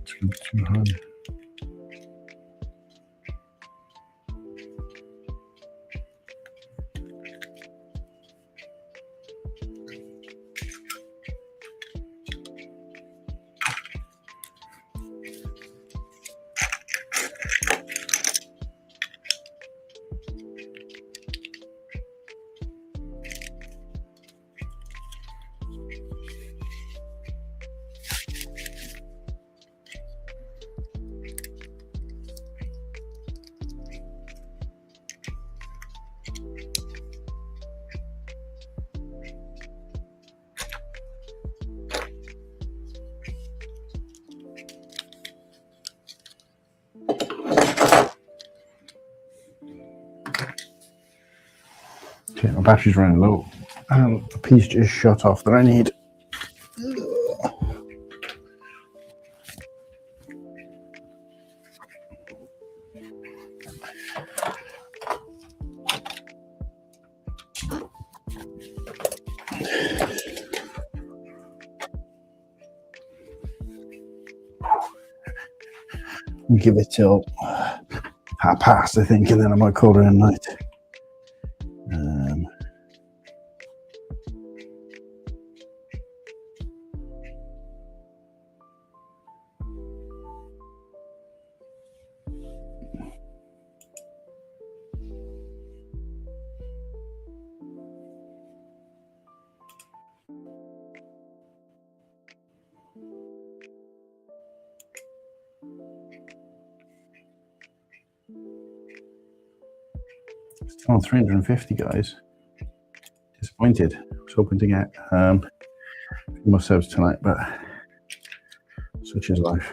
Too high. Okay, my battery's running low. And the piece just shut off that I need. Give it till 1:30, I think, and then I might call it a night. Still on 350, guys. Disappointed. I was hoping to get more subs tonight, but such is life.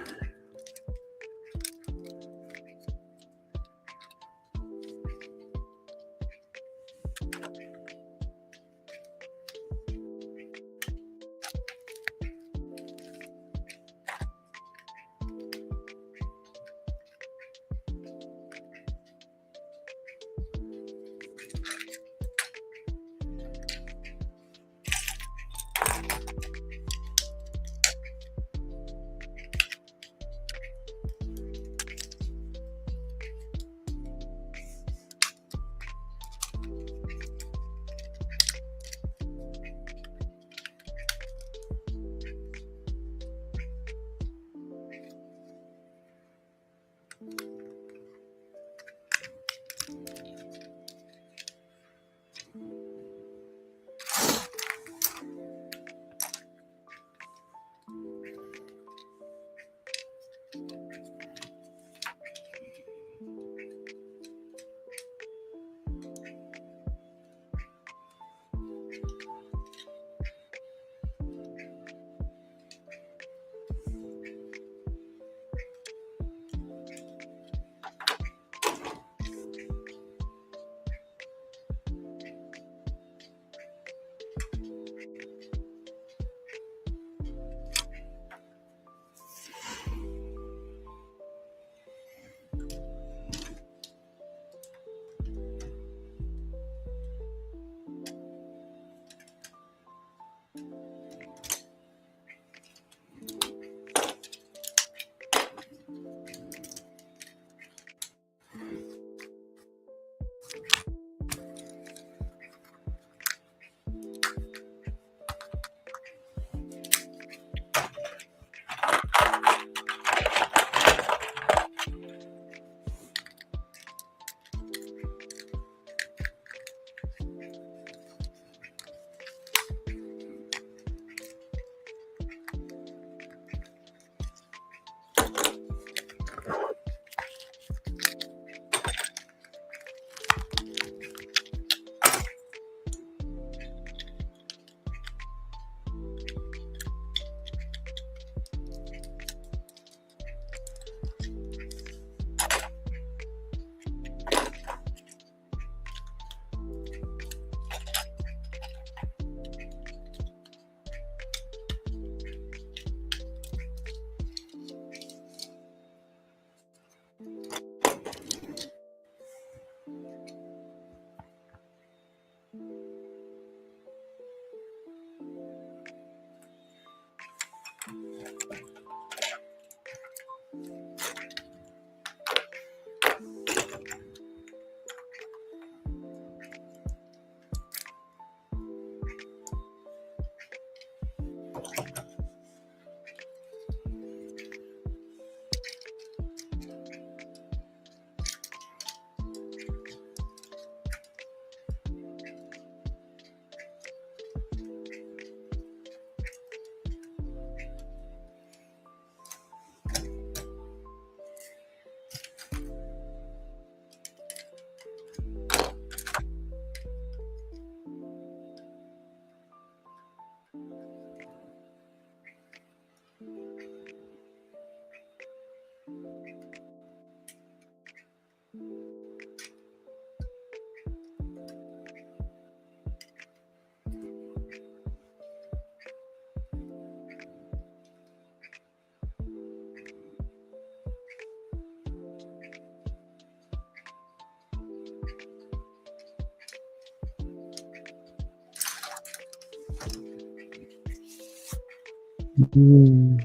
Mm.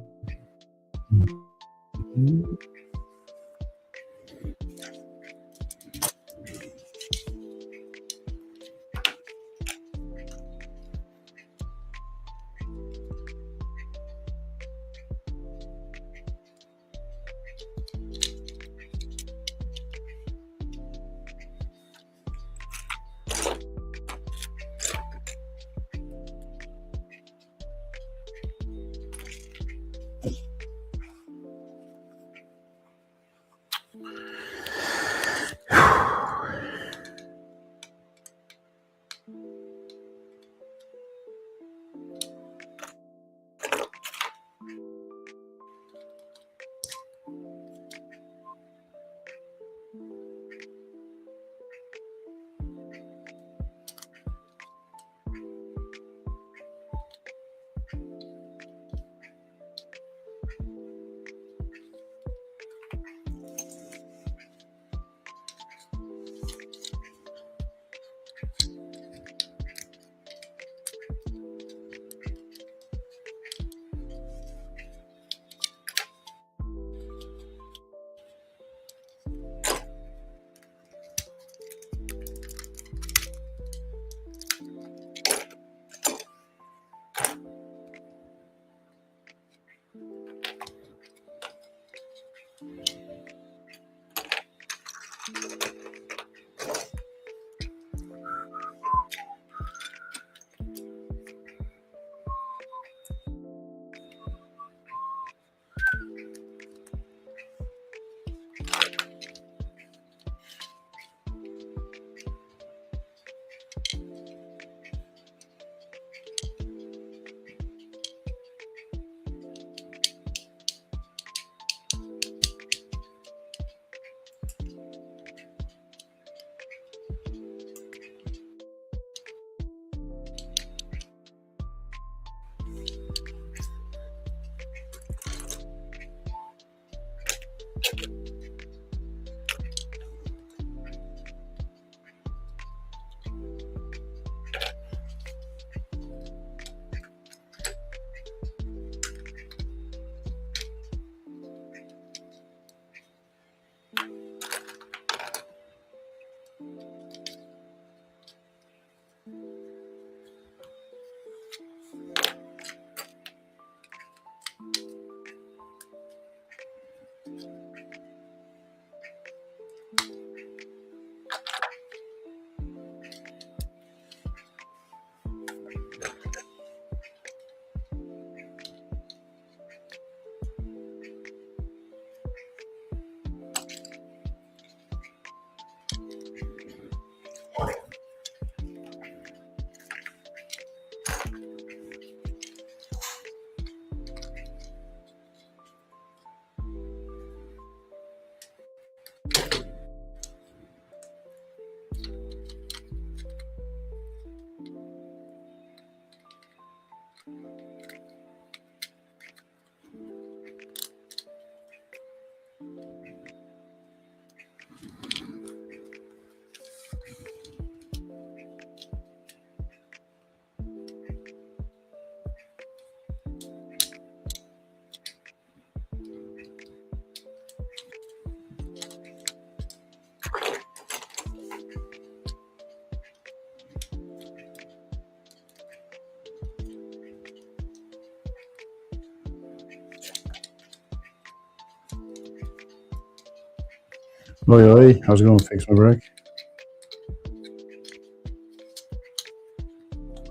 Oi, oi, how's it going? Fix my break.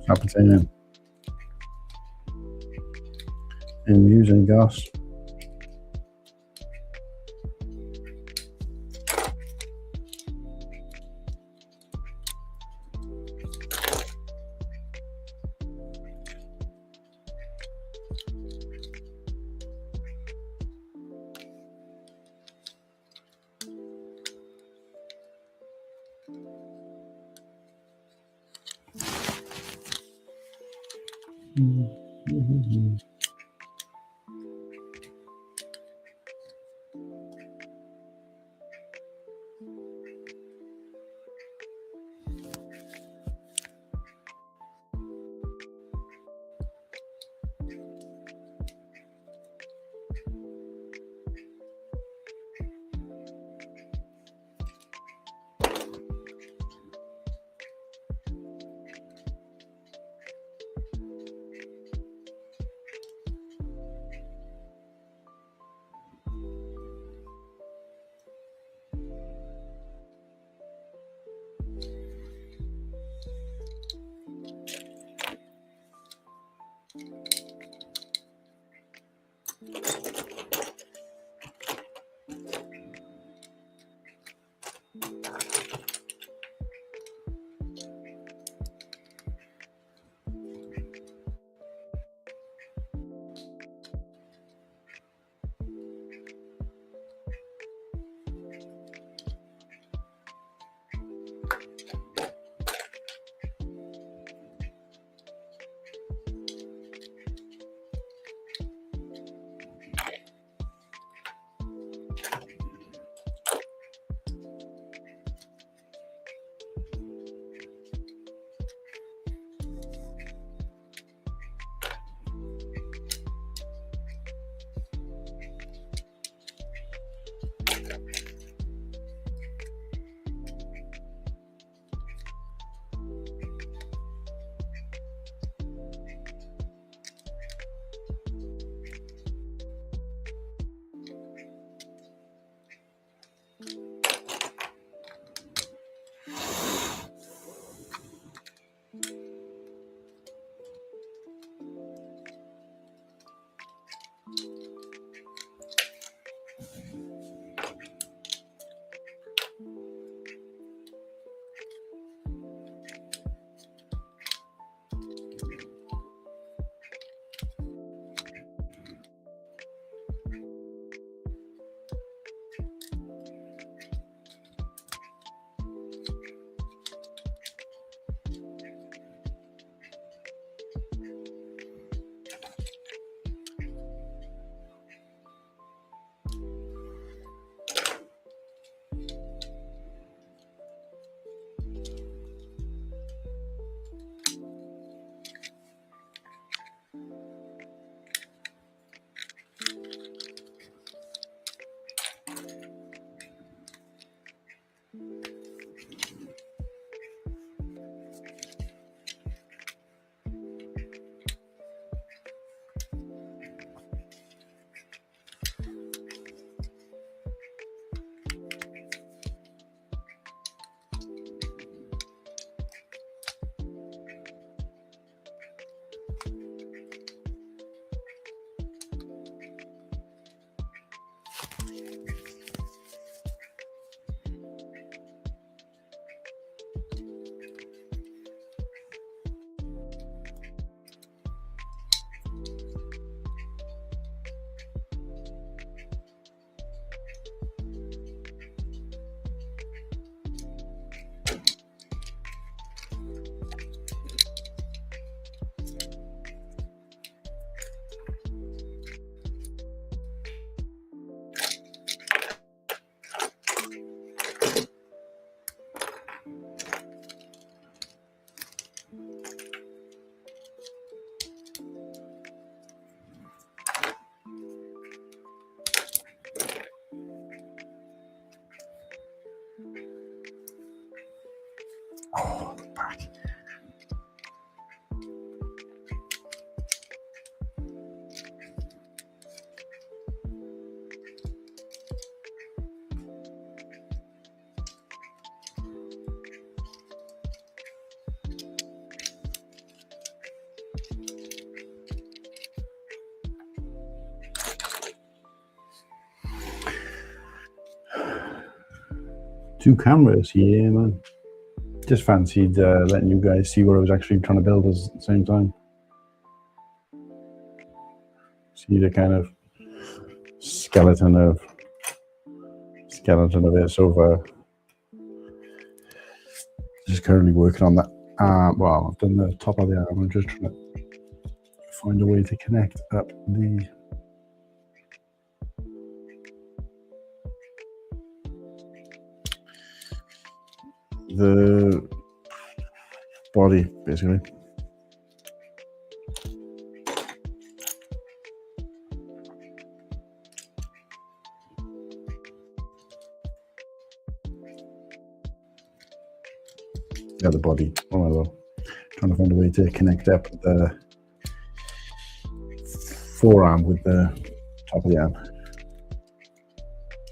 What's happening? Any news, any gas? Mm-hmm. Oh, back. Two cameras, yeah, man. Just fancied letting you guys see what I was actually trying to build at the same time. See the kind of skeleton of it. So just currently working on that. Well, I've done the top of the arm. I'm just trying to find a way to connect up the body, basically. Yeah, the body. Oh, well. Trying to find a way to connect up the forearm with the top of the arm,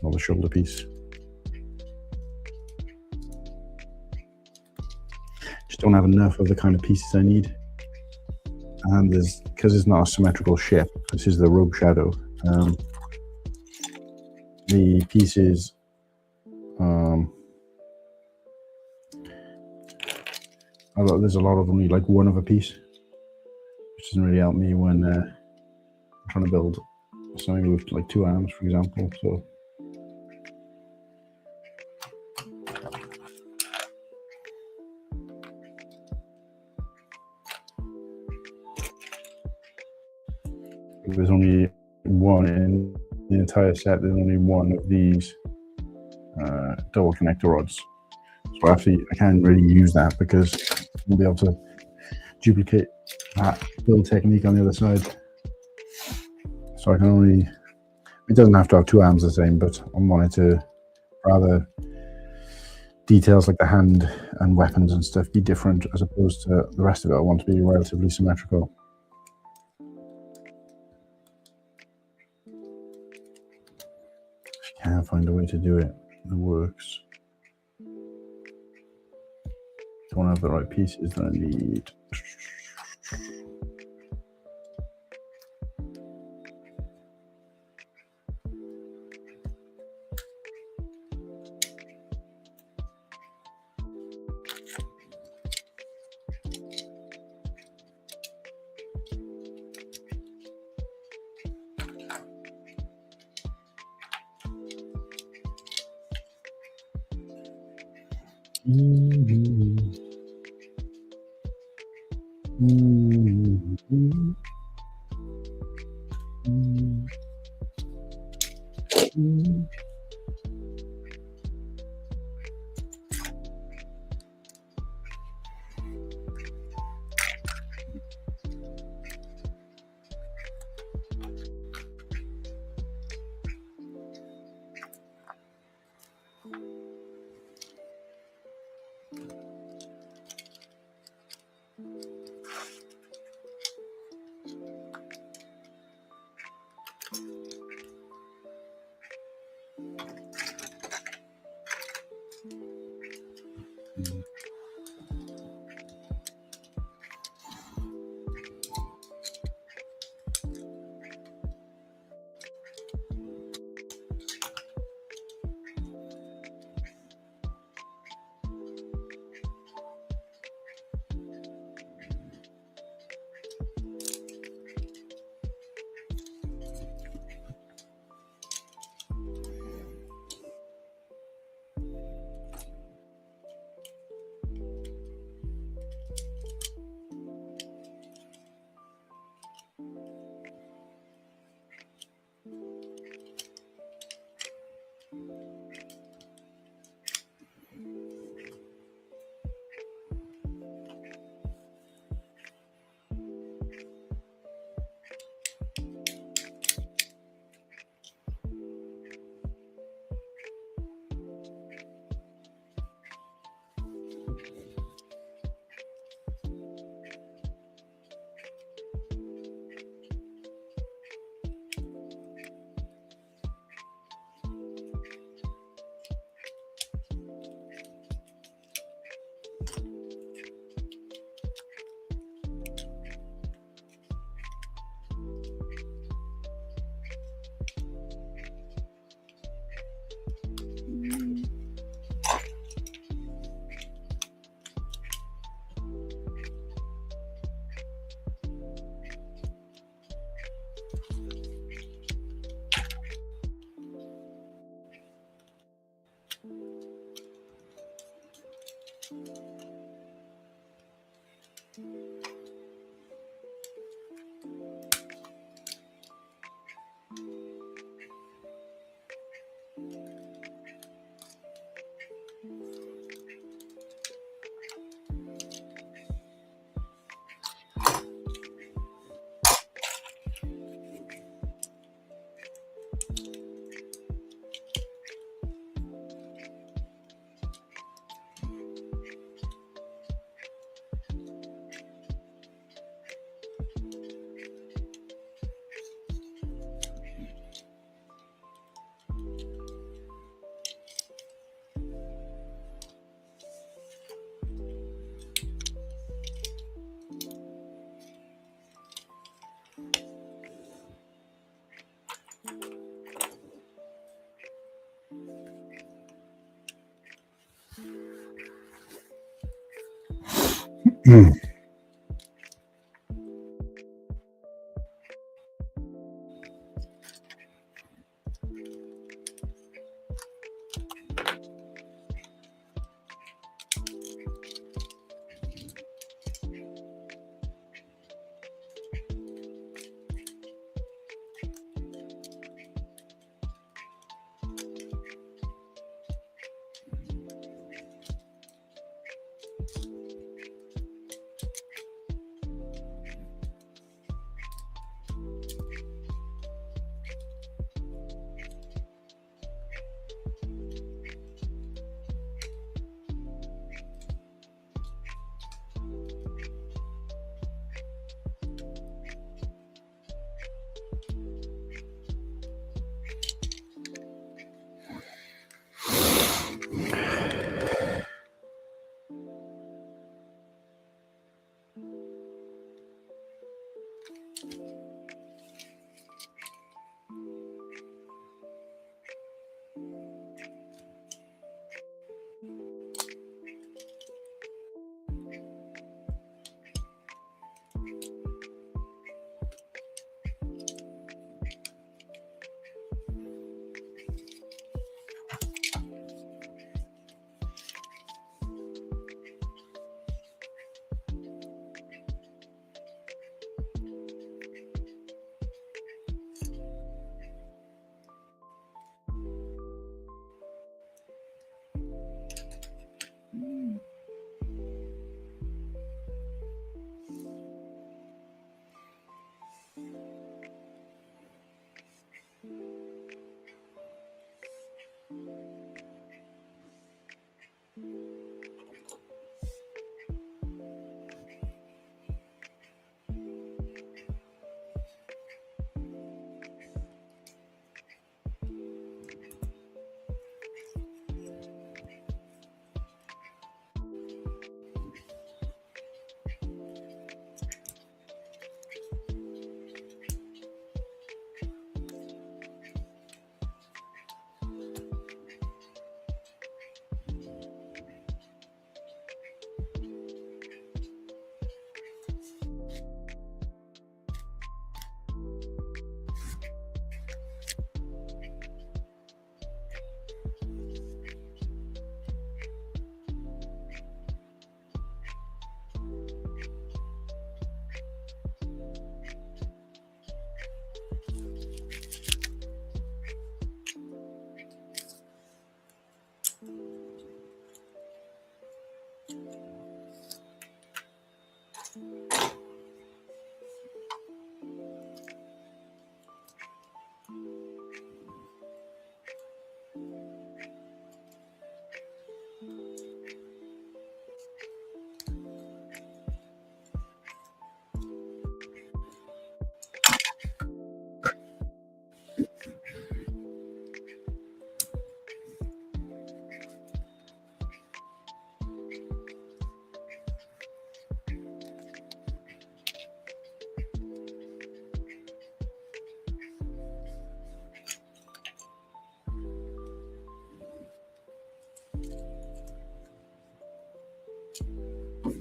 or the shoulder piece. Just don't have enough of the kind of pieces I need. And because it's not a symmetrical shape, this is the rogue shadow. The pieces, there's a lot of only like one of a piece, which doesn't really help me when I'm trying to build something with like 2 arms, for example. So there's only one in the entire set. There's only one of these double connector rods. So I can't really use that because I'll be able to duplicate that build technique on the other side. So I can only, it doesn't have to have 2 arms the same, but I wanted to rather details like the hand and weapons and stuff be different as opposed to the rest of it. I want to be relatively symmetrical. I can't find a way to do it that works. Don't have the right pieces that I need.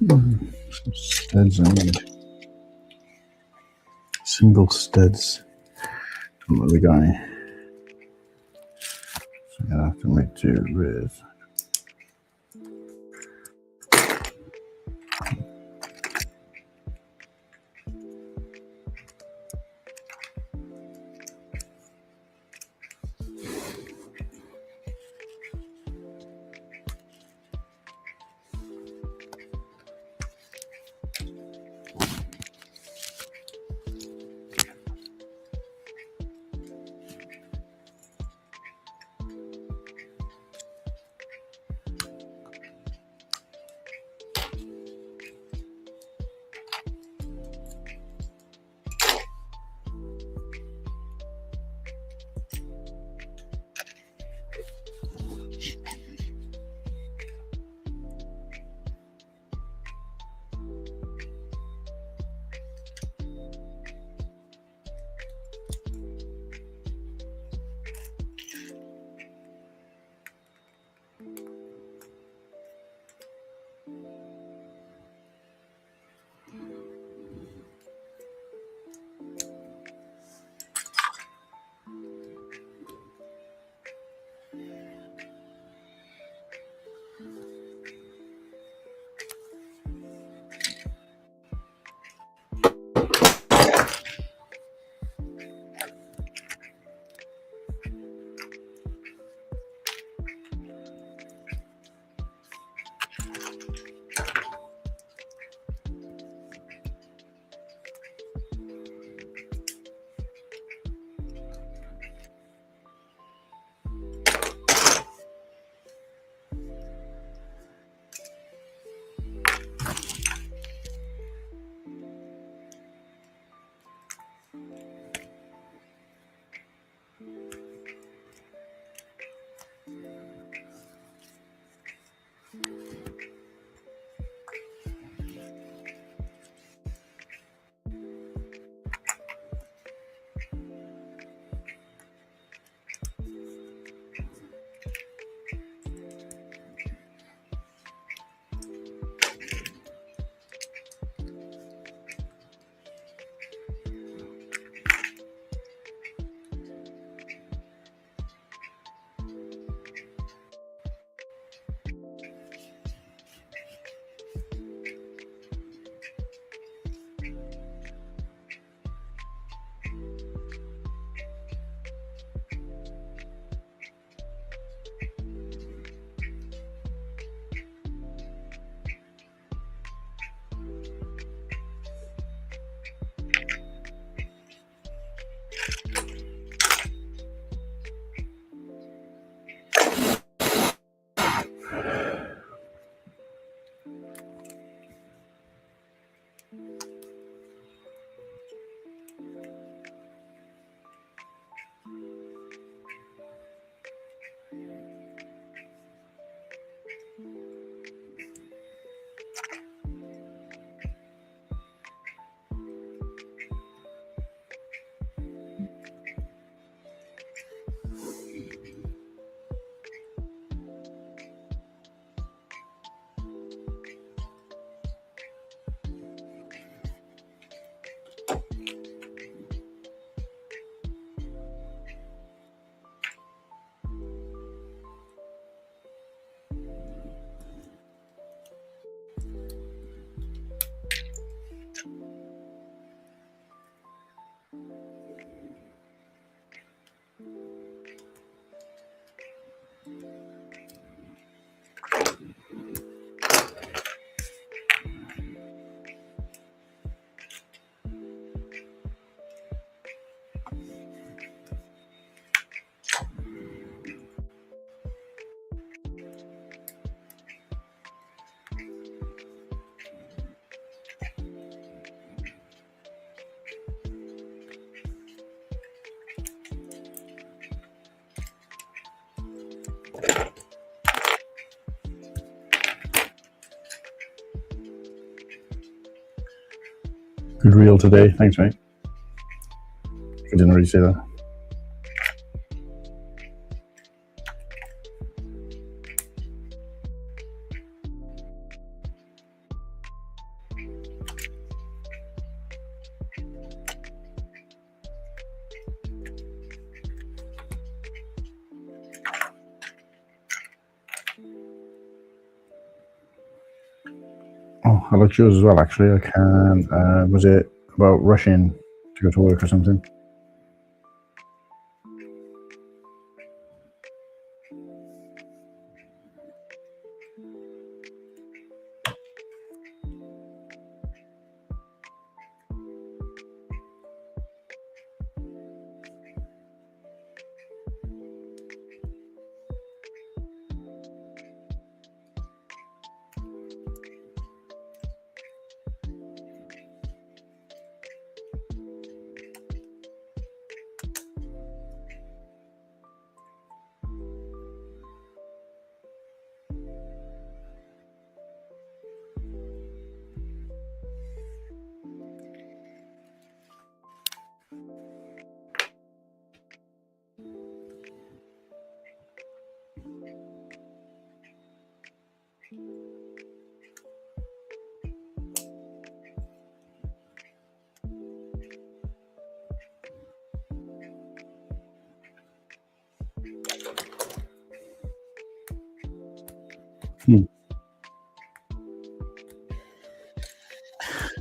Some studs I need. Single studs from the other guy. So I'm gonna have to make do with. Good reel today. Thanks, mate. I didn't really say that. Oh, I like yours as well, actually. I can. Was it about rushing to go to work or something?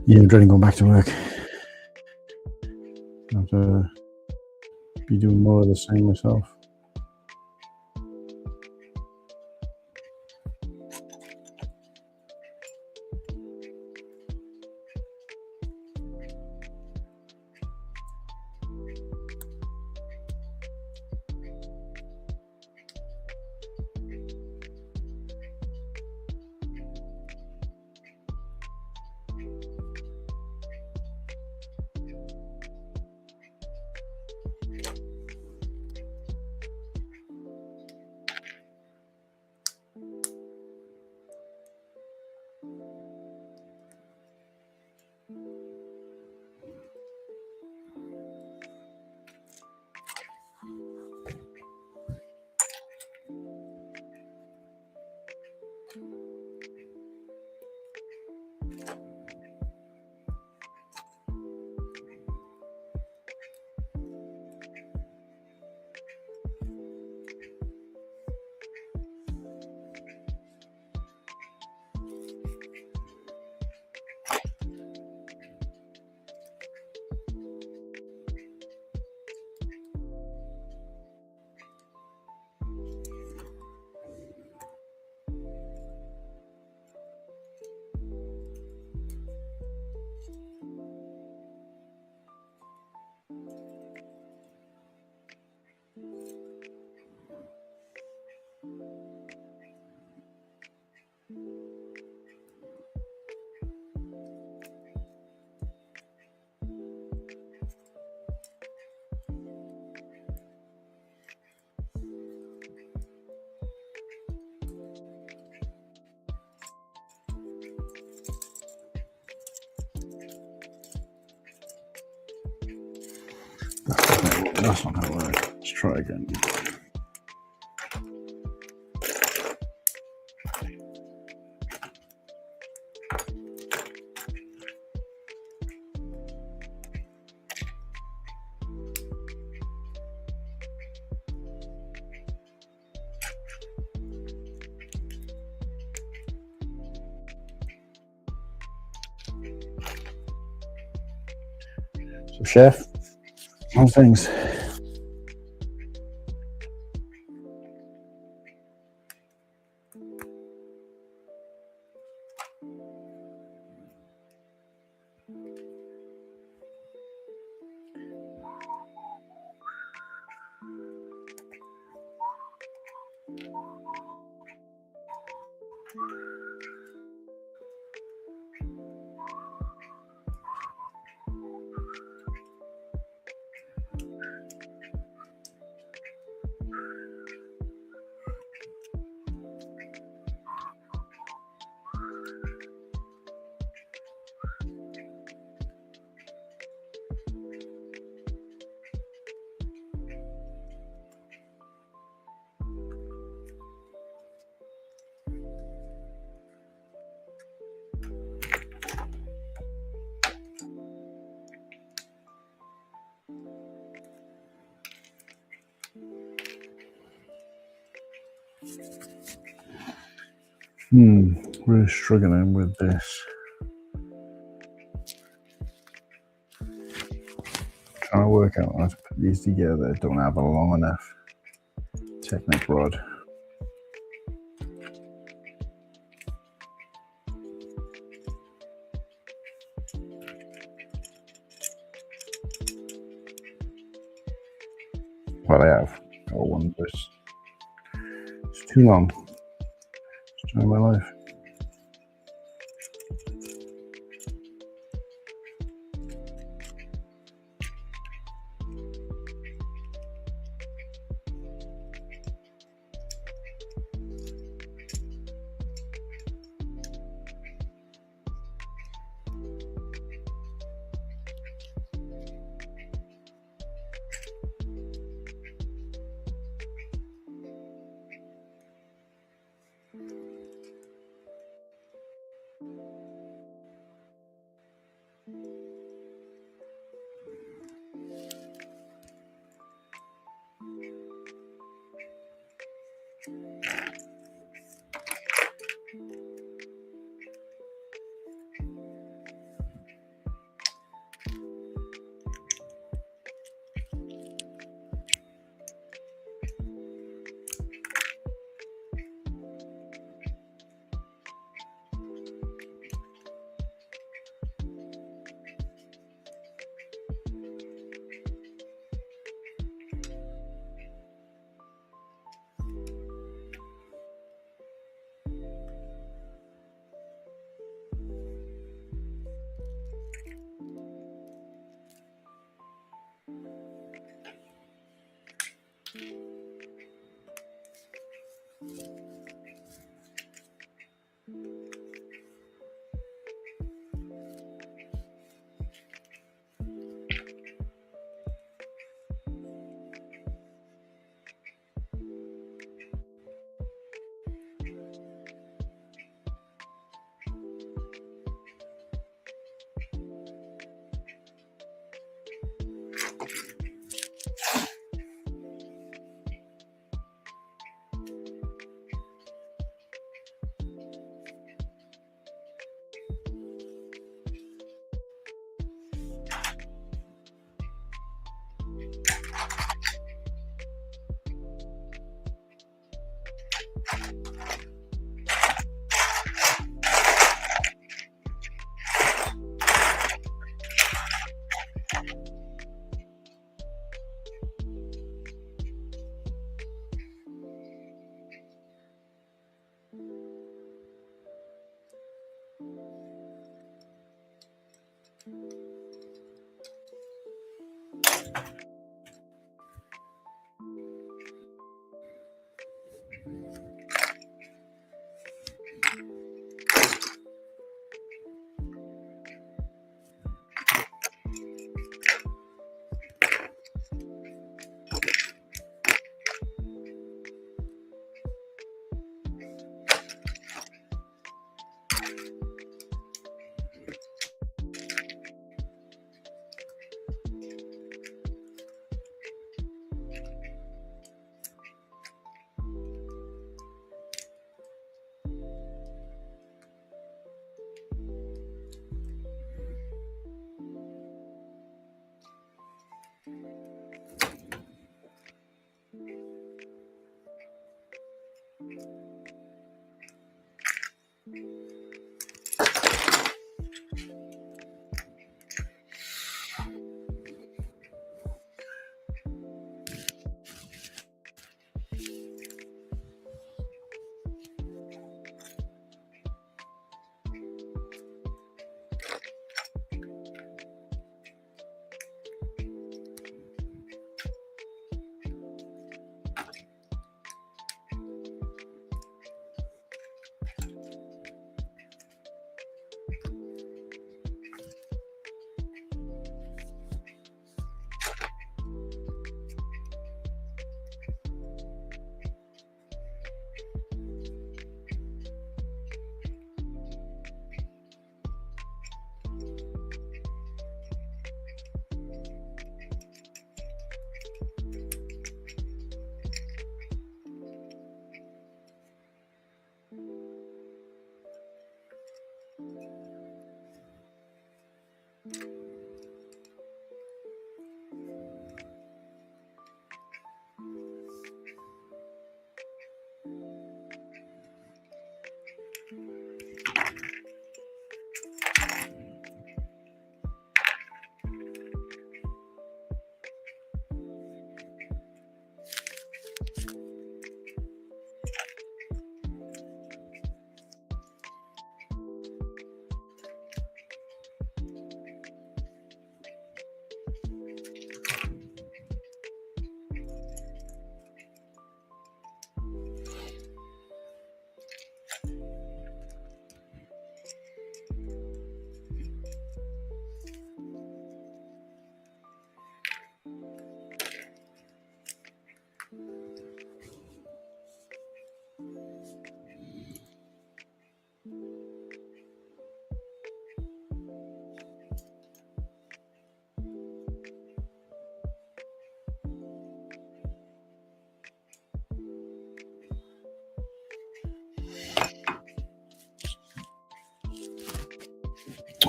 Yeah, I'm dreading going back to work. I have to be doing more of the same myself. That's not how it works. Let's try again. So, Chef, how's things? Really struggling with this. Trying to work out how to put these together. Don't have a long enough Technic rod. Well, I have got one, but it's too long. It's trying my life.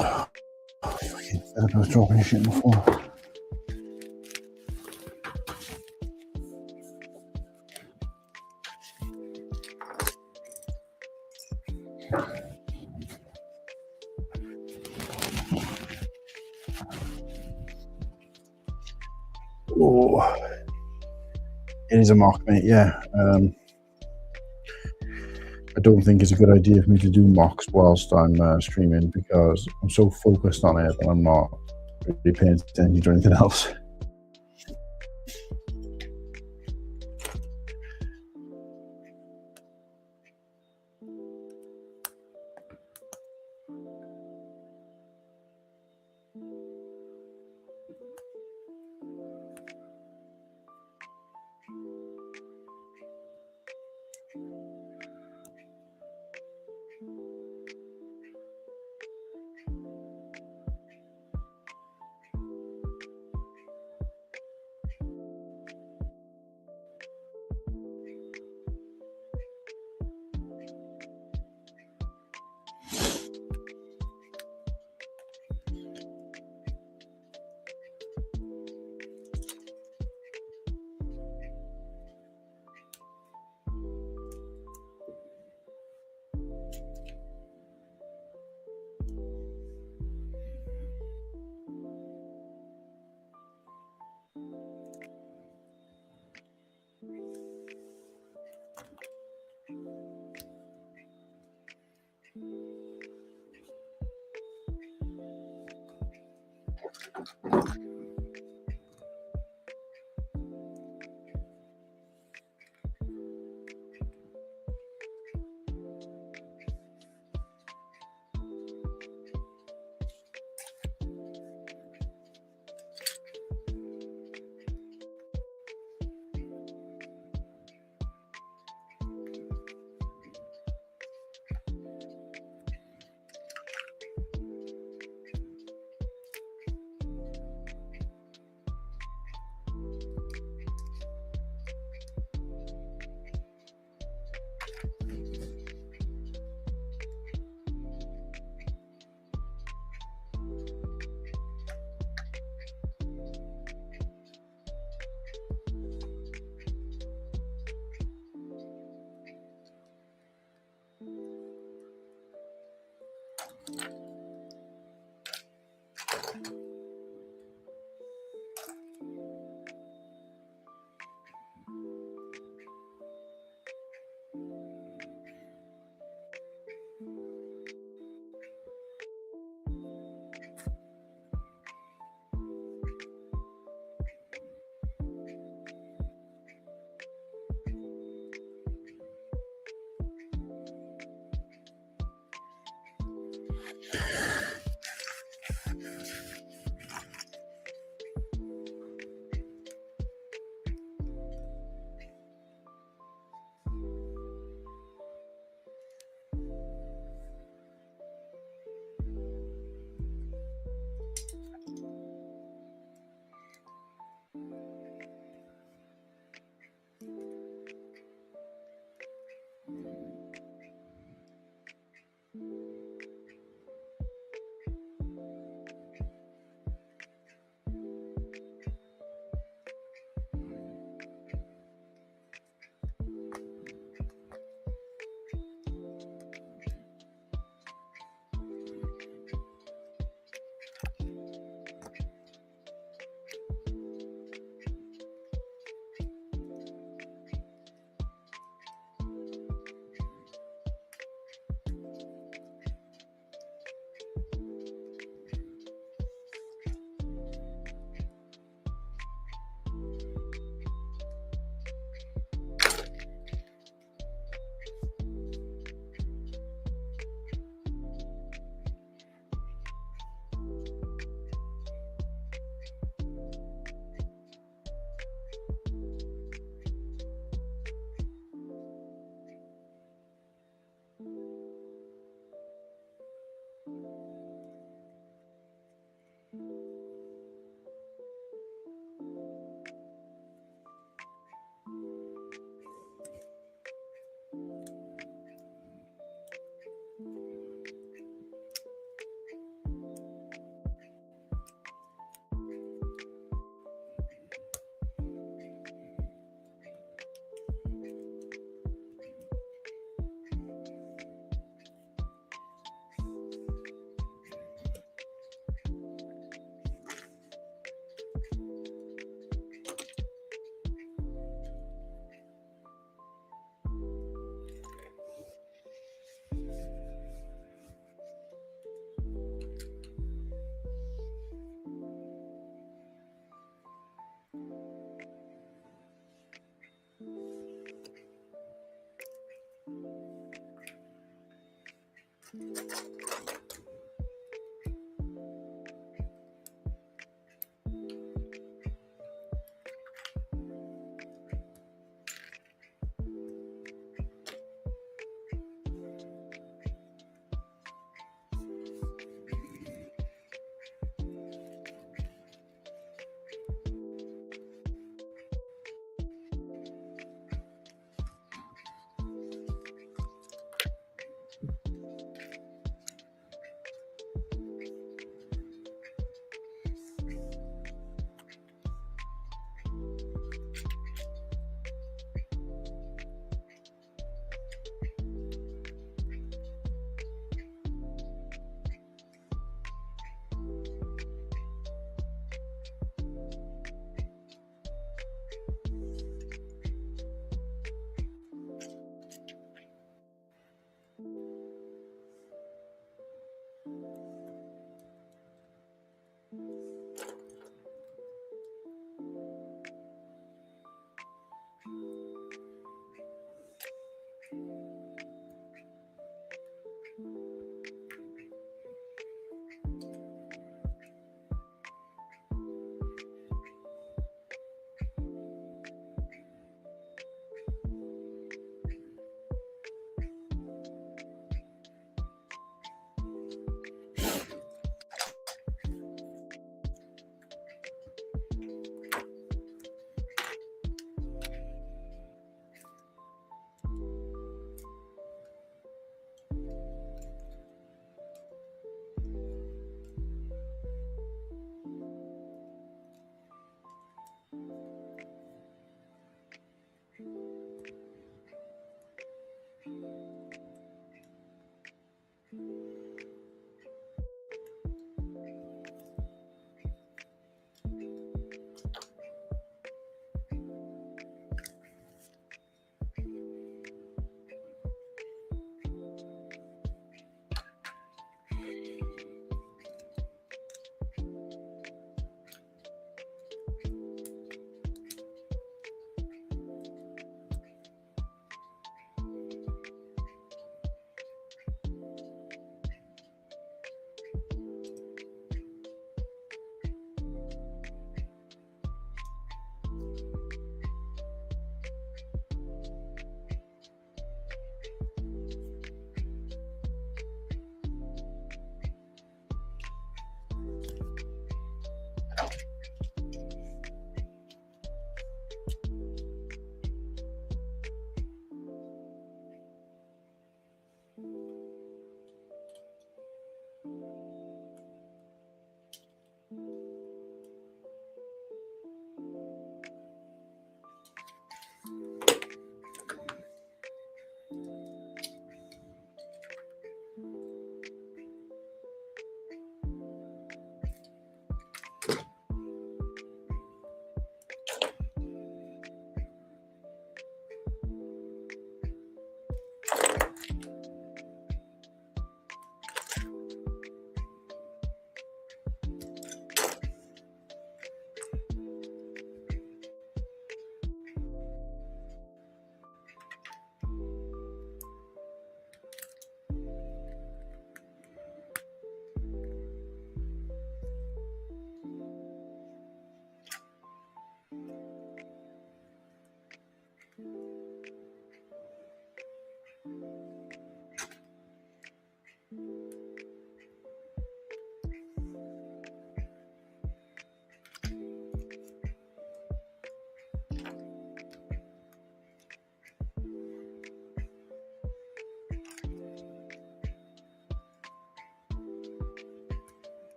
I was dropping shit on the floor. Oh, it is a mock, mate. Yeah. I don't think it's a good idea for me to do mocks whilst I'm streaming because I'm so focused on it that I'm not really paying attention to anything else.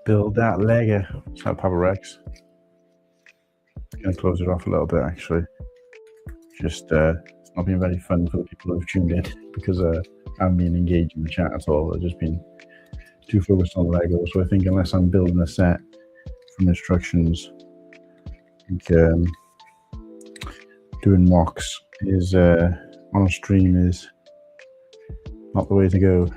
Build that Lego. Shout out Papa Rex. going to close it off a little bit, actually. Just, it's not been very fun for the people who've tuned in because I haven't been engaged in the chat at all. I've just been too focused on Lego. So I think unless I'm building a set from instructions, I think doing mocks is on a stream is not the way to go.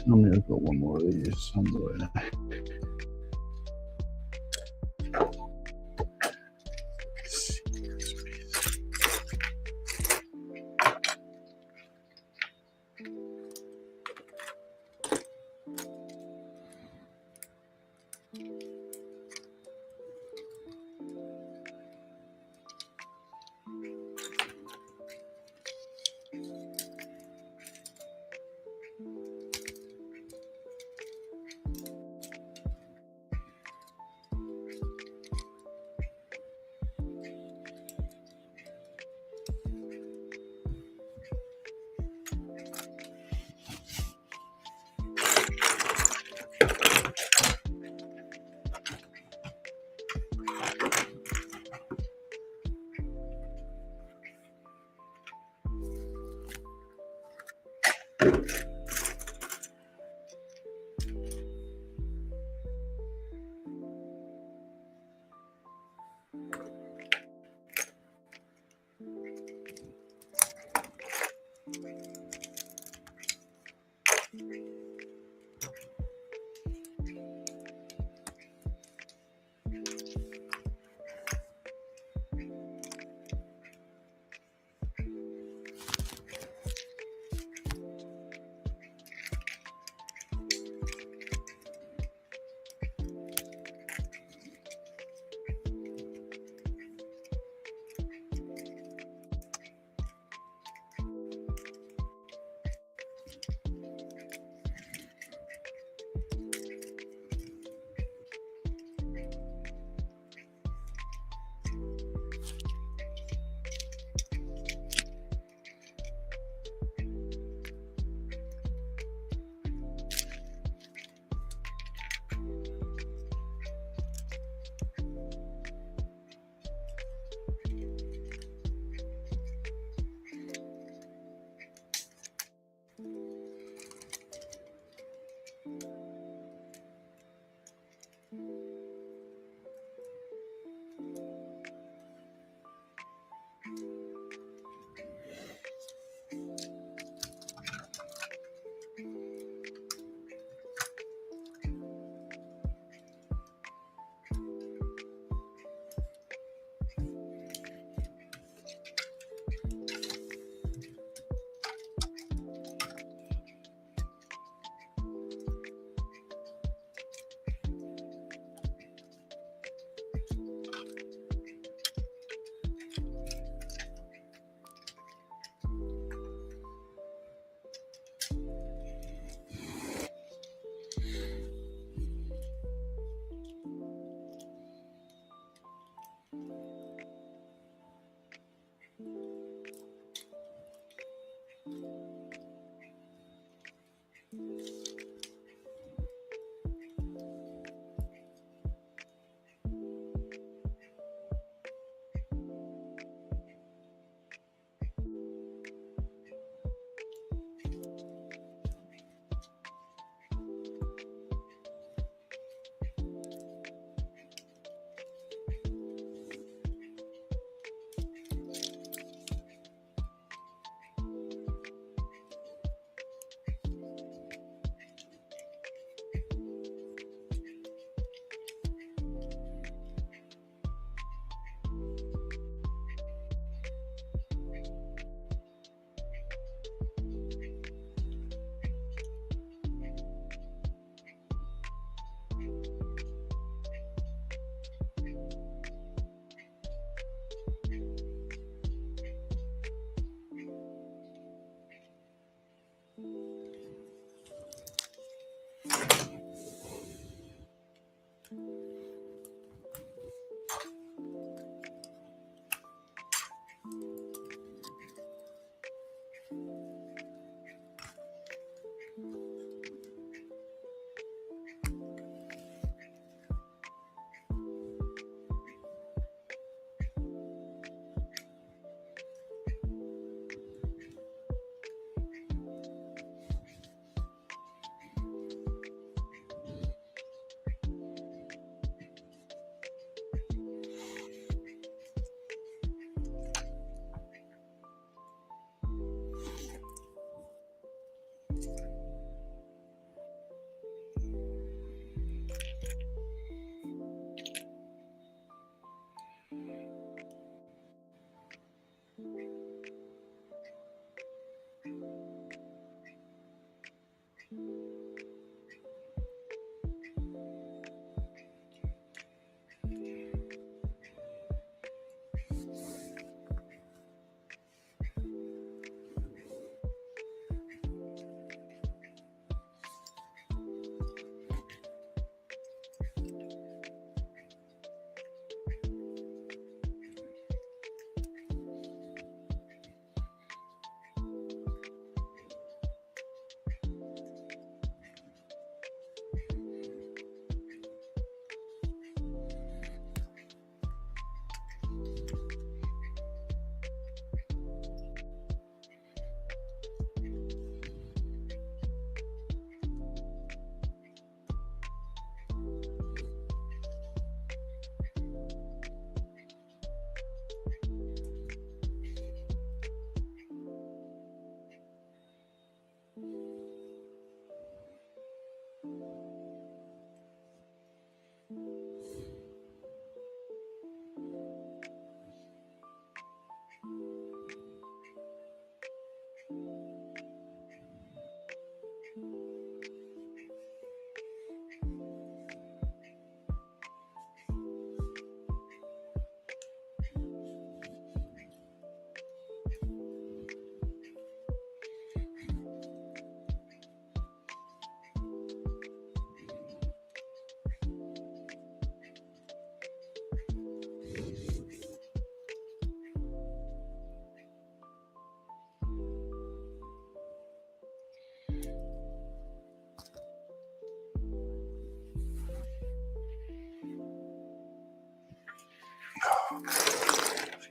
Tell me I've got one more of these somewhere.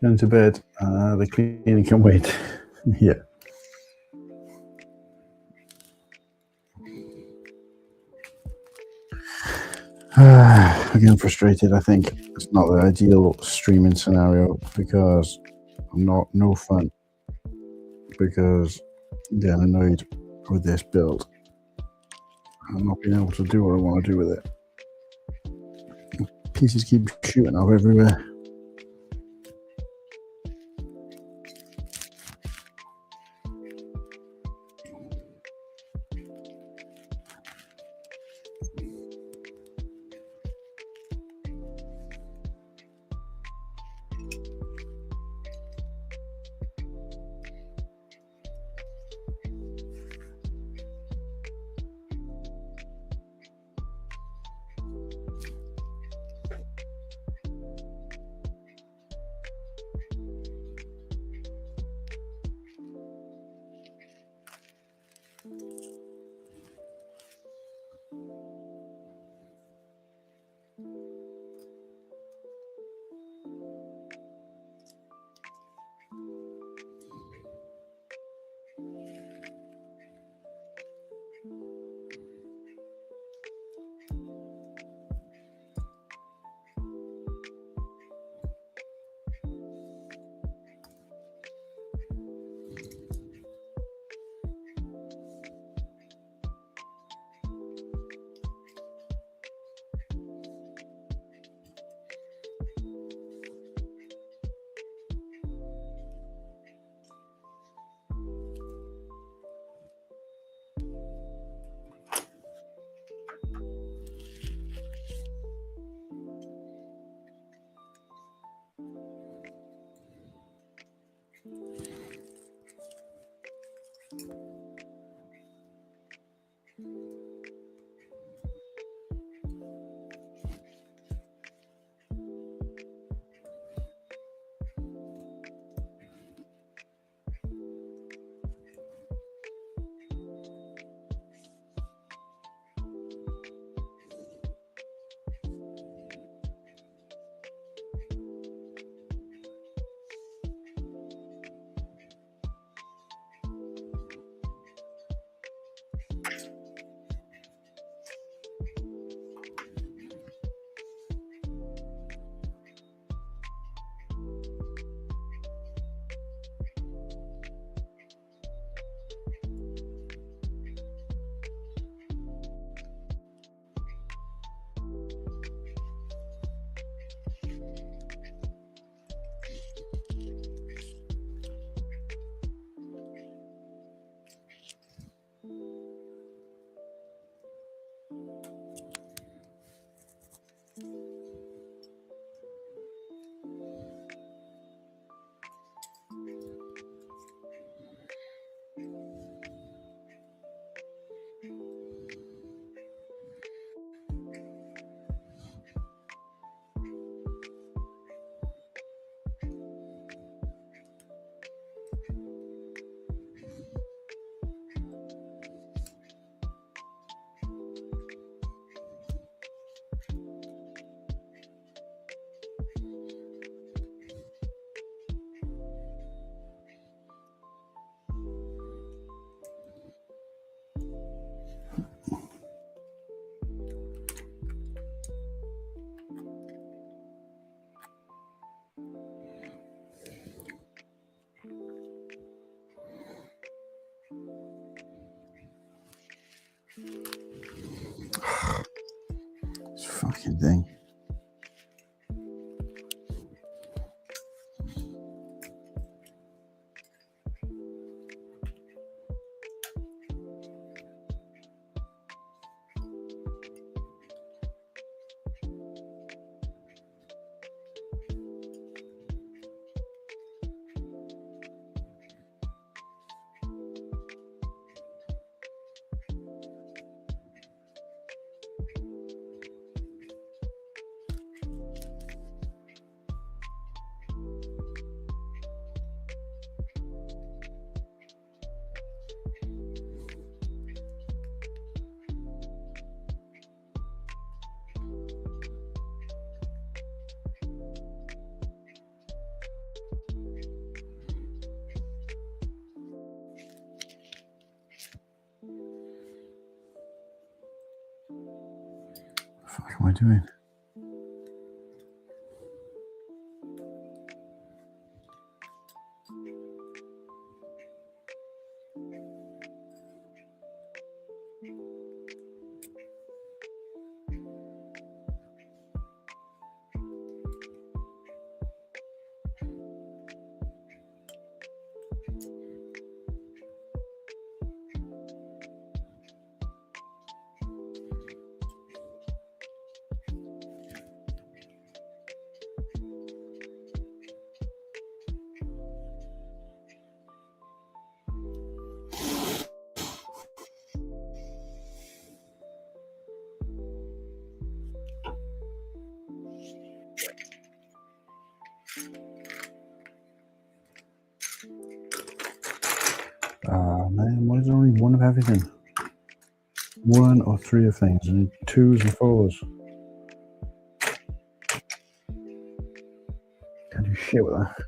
Going to bed. The cleaning can wait. Yeah. I'm getting frustrated. I think it's not the ideal streaming scenario because I'm no fun. Because I'm getting annoyed with this build. I'm not being able to do what I want to do with it. Pieces keep shooting up everywhere. This fucking thing. fuck am I doing? Man, why is there only one of everything? One or three of things, and 2s and 4s. Can't do shit with that.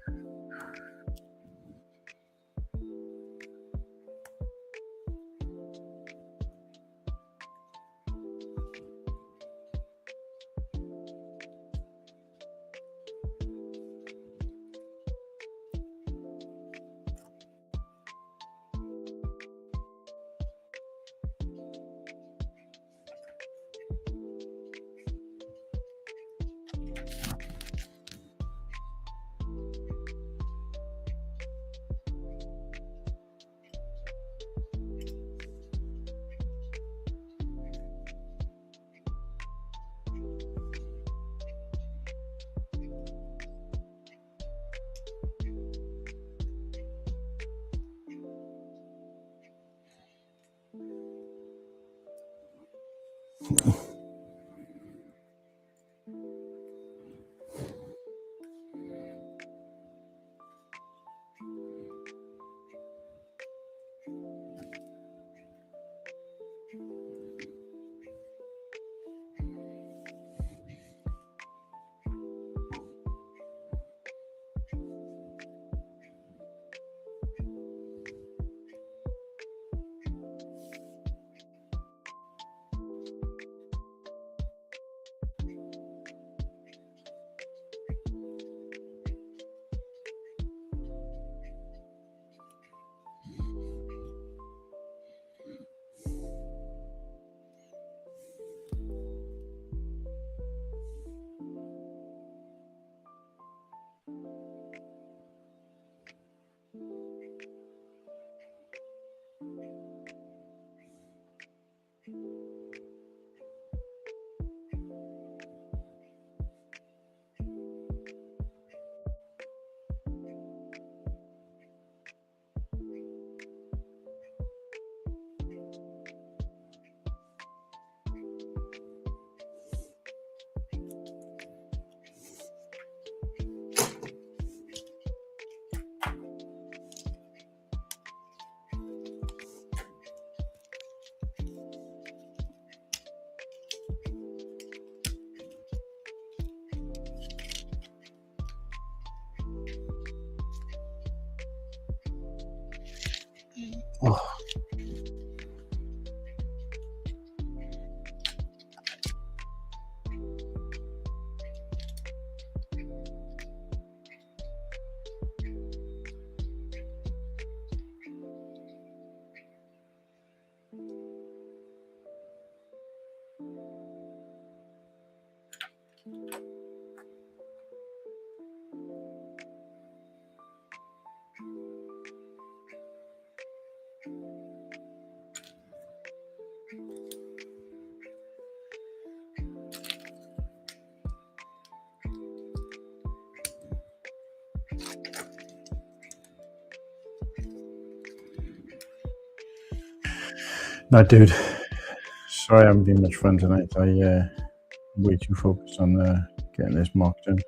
Oh. No, dude. Sorry I haven't been much fun tonight. I'm way too focused on getting this mocked in.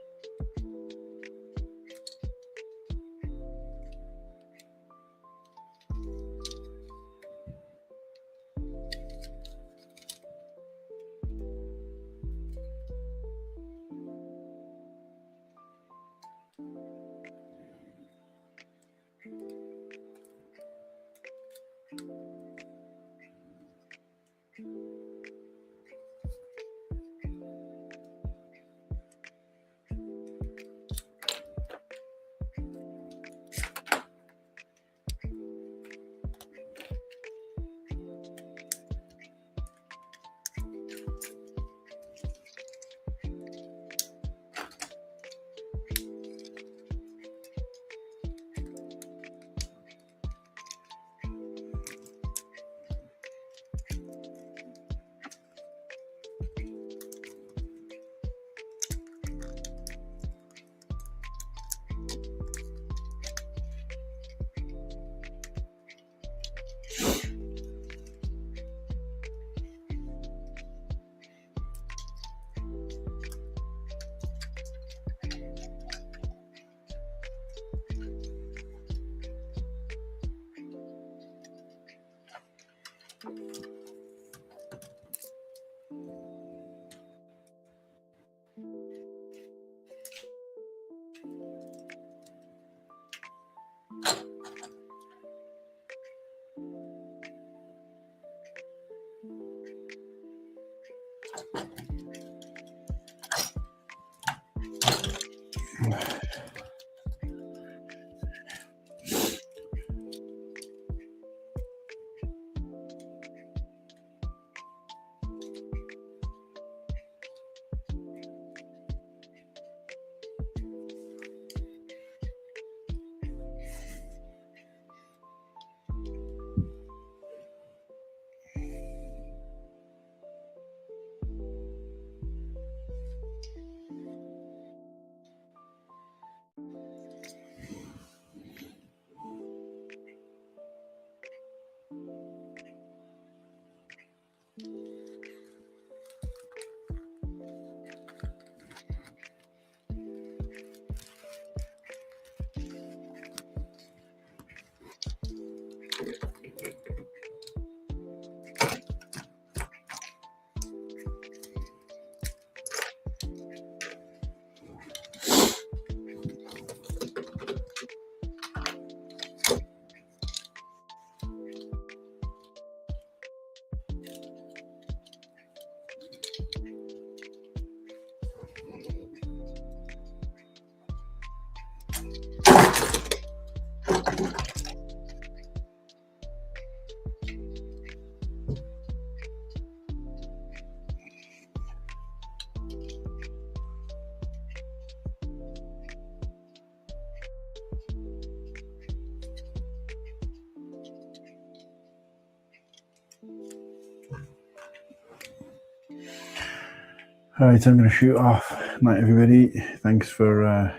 All right, I'm going to shoot off. Night, everybody. Thanks for.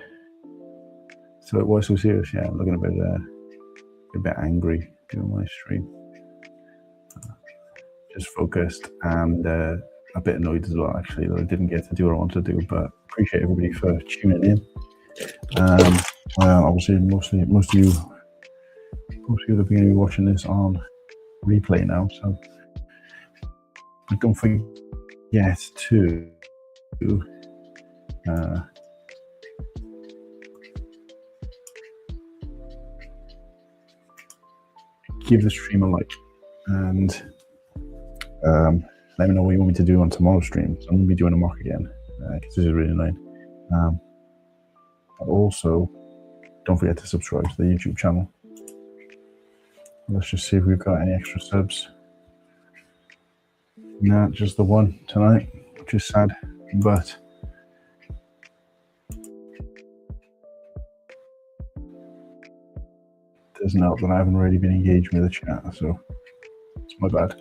So it was so serious. Yeah, I'm looking a bit angry doing my stream. Just focused and a bit annoyed as well, actually, that I didn't get to do what I wanted to do. But appreciate everybody for tuning in. Obviously, most of you are going to be watching this on replay now, so don't forget to give the stream a like and let me know what you want me to do on tomorrow's stream. So I'm going to be doing a mock again because this is really annoying. Also, don't forget to subscribe to the YouTube channel. Let's just see if we've got any extra subs. Nah, just the one tonight, which is sad, but there's no that I haven't really been engaged with the chat, so it's my bad.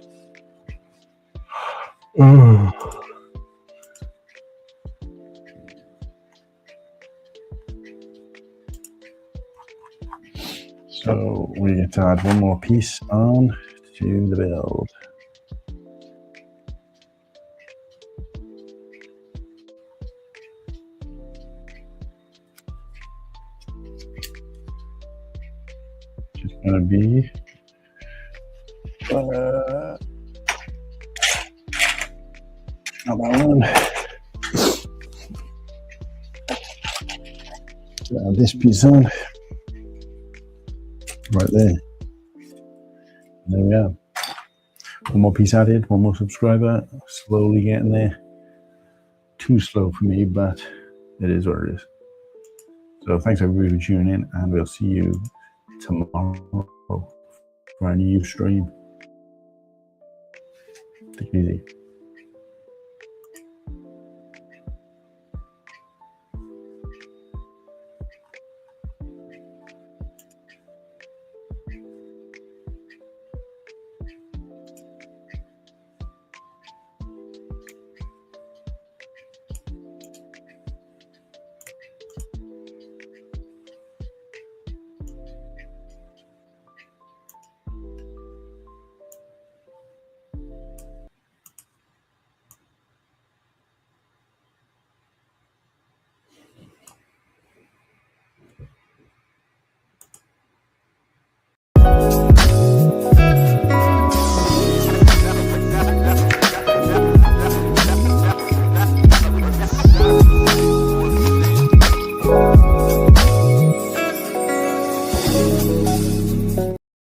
So we get to add one more piece on to the build. Just gonna be not that one. Add this piece on. Right there. There we are. One more piece added, one more subscriber. Slowly getting there. Too slow for me, but it is what it is. So thanks everybody for tuning in, and we'll see you tomorrow for a new stream. Take it easy.